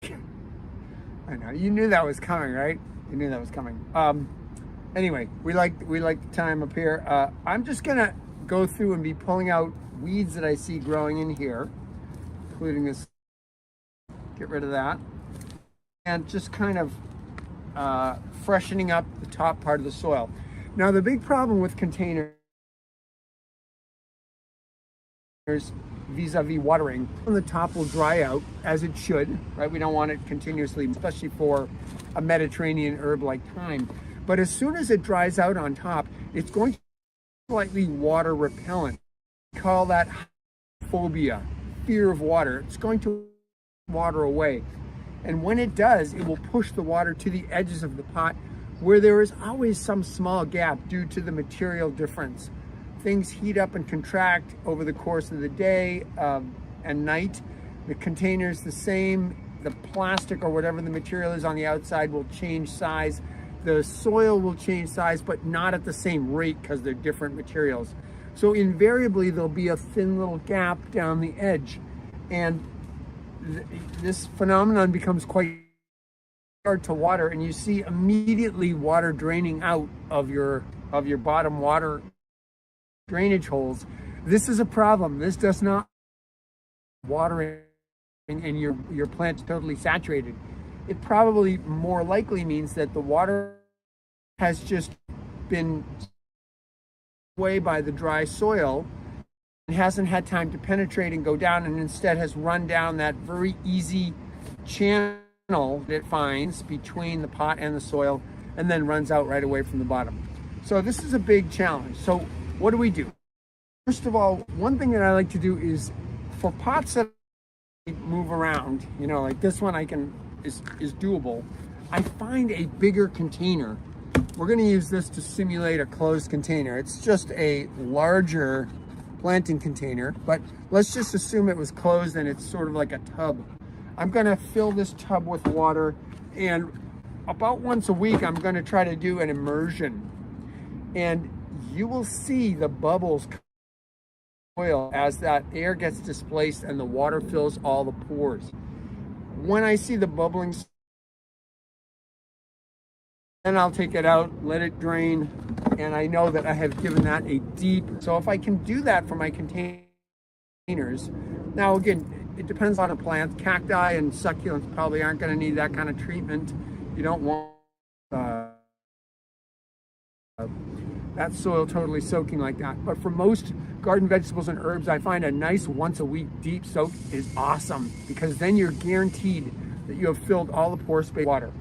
I know, you knew that was coming, right? You knew that was coming. Anyway, we like the thyme up here. I'm just gonna go through and be pulling out weeds that I see growing in here, including this. Get rid of that, and just kind of freshening up the top part of the soil. Now, the big problem with containers vis-a-vis watering, the top will dry out, as it should, right? We don't want it continuously, especially for a Mediterranean herb like thyme. But as soon as it dries out on top, it's going to be slightly water repellent. We call that phobia, fear of water. It's going to water away. And when it does, it will push the water to the edges of the pot where there is always some small gap due to the material difference. Things heat up and contract over the course of the day and night. The container's the same. The plastic or whatever the material is on the outside will change size. The soil will change size, but not at the same rate because they're different materials. So invariably, there'll be a thin little gap down the edge. And this phenomenon becomes quite hard to water, and you see immediately water draining out of your bottom water drainage holes. This is a problem. This does not water and your plant's totally saturated. It probably more likely means that the water has just been away by the dry soil and hasn't had time to penetrate and go down, and instead has run down that very easy channel that it finds between the pot and the soil, and then runs out right away from the bottom. So this is a big challenge. So what do we do? First of all, one thing that I like to do is for pots that move around, you know, like this one is doable. I find a bigger container. We're going to use this to simulate a closed container. It's just a larger planting container, but let's just assume it was closed and it's sort of like a tub. I'm going to fill this tub with water, and about once a week I'm going to try to do an immersion, and you will see the bubbles oil as that air gets displaced and the water fills all the pores. When I see the bubbling, then I'll take it out, let it drain, and I know that I have given that a deep. So if I can do that for my containers, now again, it depends on a plant. Cacti and succulents probably aren't going to need that kind of treatment. You don't want that soil totally soaking like that. But for most garden vegetables and herbs, I find a nice once a week deep soak is awesome, because then you're guaranteed that you have filled all the pore space with water.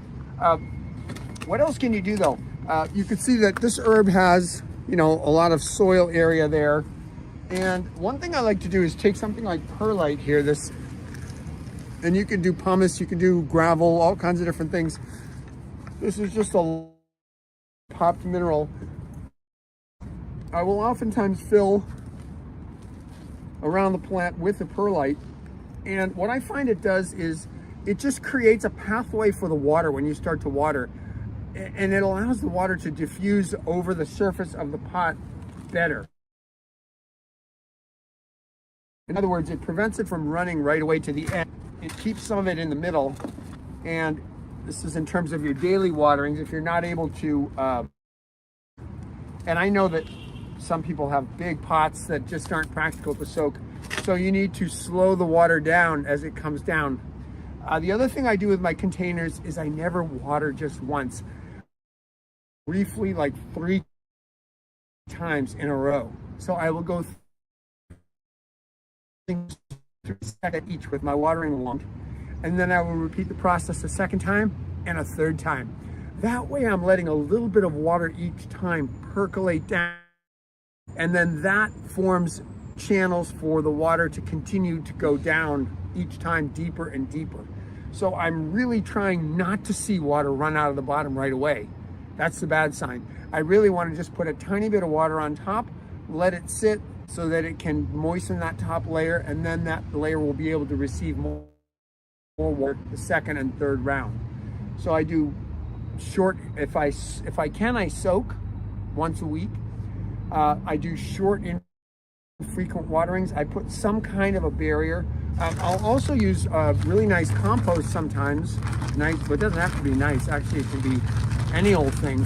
What else can you do though? You can see that this herb has, you know, a lot of soil area there. And one thing I like to do is take something like perlite here, and you can do pumice, you can do gravel, all kinds of different things. This is just a popped mineral. I will oftentimes fill around the plant with the perlite, and what I find it does is it just creates a pathway for the water when you start to water, and it allows the water to diffuse over the surface of the pot better. In other words, it prevents it from running right away to the end. It keeps some of it in the middle, and this is in terms of your daily waterings. If you're not able to, and I know that some people have big pots that just aren't practical to soak, so you need to slow the water down as it comes down. The other thing I do with my containers is I never water just once. Briefly, like 3 times in a row. So I will go 3 seconds each with my watering wand, and then I will repeat the process a second time and a third time. That way I'm letting a little bit of water each time percolate down, and then that forms channels for the water to continue to go down each time deeper and deeper. So I'm really trying not to see water run out of the bottom right away. That's the bad sign. I really want to just put a tiny bit of water on top, let it sit so that it can moisten that top layer, and then that layer will be able to receive more water the second and third round. So I do short, if I can, I soak once a week. I do short and frequent waterings. I put some kind of a barrier. I'll also use really nice compost sometimes. Nice, but it doesn't have to be nice. Actually, it can be any old thing.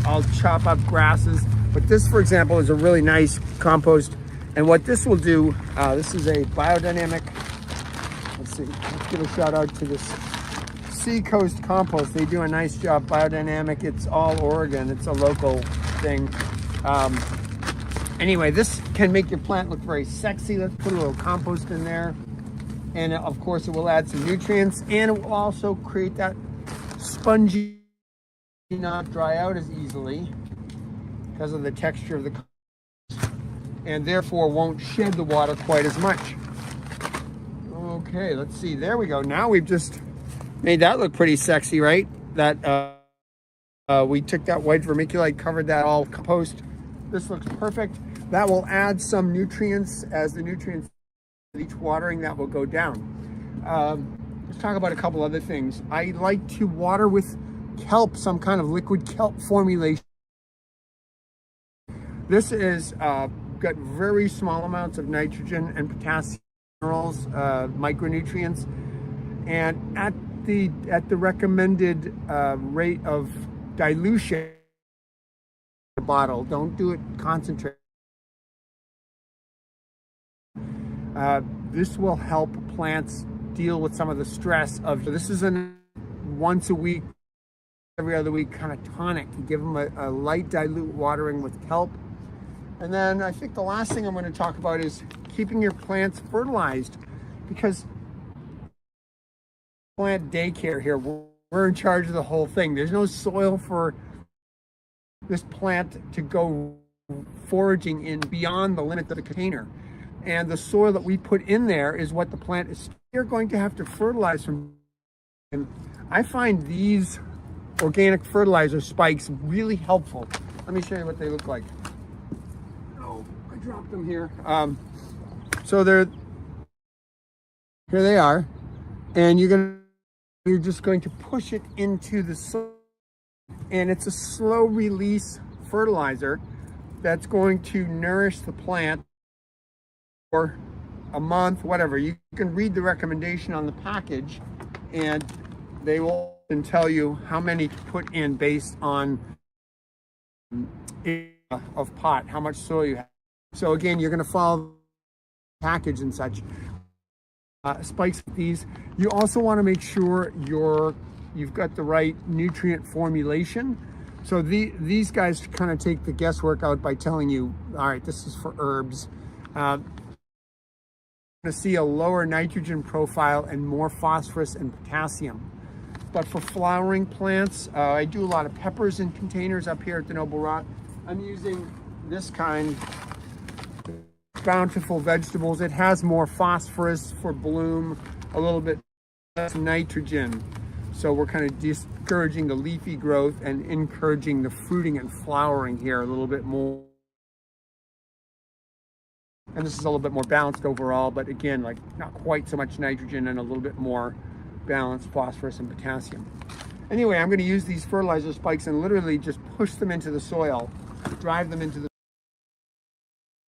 I'll chop up grasses, but this, for example, is a really nice compost. And what this will do, this is a biodynamic, let's see, let's give a shout out to this Seacoast Compost. They do a nice job, biodynamic. It's all Oregon. It's a local thing. Anyway, this can make your plant look very sexy. Let's put a little compost in there. And of course, it will add some nutrients, and it will also create that spongy, not dry out as easily because of the texture of the compost, and therefore won't shed the water quite as much. Okay, let's see. There we go. Now we've just made that look pretty sexy, right? That we took that white vermiculite, covered that all compost. This looks perfect. That will add some nutrients. As the nutrients each watering, that will go down. Let's talk about a couple other things. I like to water with kelp, some kind of liquid kelp formulation. This is got very small amounts of nitrogen and potassium minerals, micronutrients, and at the recommended rate of dilution. Bottle. Don't do it concentrated. This will help plants deal with some of the stress of, this is a once a week, every other week kind of tonic. You give them a light dilute watering with kelp. And then I think the last thing I'm going to talk about is keeping your plants fertilized, because plant daycare here, we're in charge of the whole thing. There's no soil for this plant to go foraging in beyond the limit of the container, and the soil that we put in there is what the plant is. You're going to have to fertilize from, and I find these organic fertilizer spikes really helpful. Let me show you what they look like. Oh, I dropped them here. So here they are, and you're just going to push it into the soil. And it's a slow release fertilizer that's going to nourish the plant for a month, whatever. You can read the recommendation on the package, and they will tell you how many to put in based on of pot, how much soil you have. So again, you're going to follow the package and such. Spikes like these. You also want to make sure you've got the right nutrient formulation. So these guys kind of take the guesswork out by telling you, all right, this is for herbs. You're going to see a lower nitrogen profile and more phosphorus and potassium. But for flowering plants, I do a lot of peppers in containers up here at the Noble Rock. I'm using this kind, Bountiful Vegetables. It has more phosphorus for bloom, a little bit less nitrogen. So we're kind of discouraging the leafy growth and encouraging the fruiting and flowering here a little bit more. And this is a little bit more balanced overall, but again, like not quite so much nitrogen and a little bit more balanced phosphorus and potassium. Anyway, I'm going to use these fertilizer spikes and literally just push them into the soil, drive them into the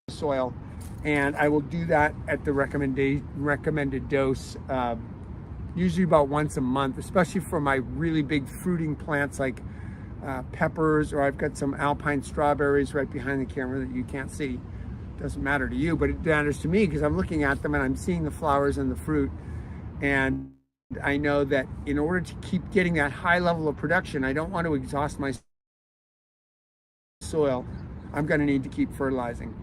soil, and I will do that at the recommended dose, usually about once a month, especially for my really big fruiting plants like peppers, or I've got some alpine strawberries right behind the camera that you can't see. Doesn't matter to you, but it matters to me because I'm looking at them and I'm seeing the flowers and the fruit. And I know that in order to keep getting that high level of production, I don't want to exhaust my soil. I'm going to need to keep fertilizing.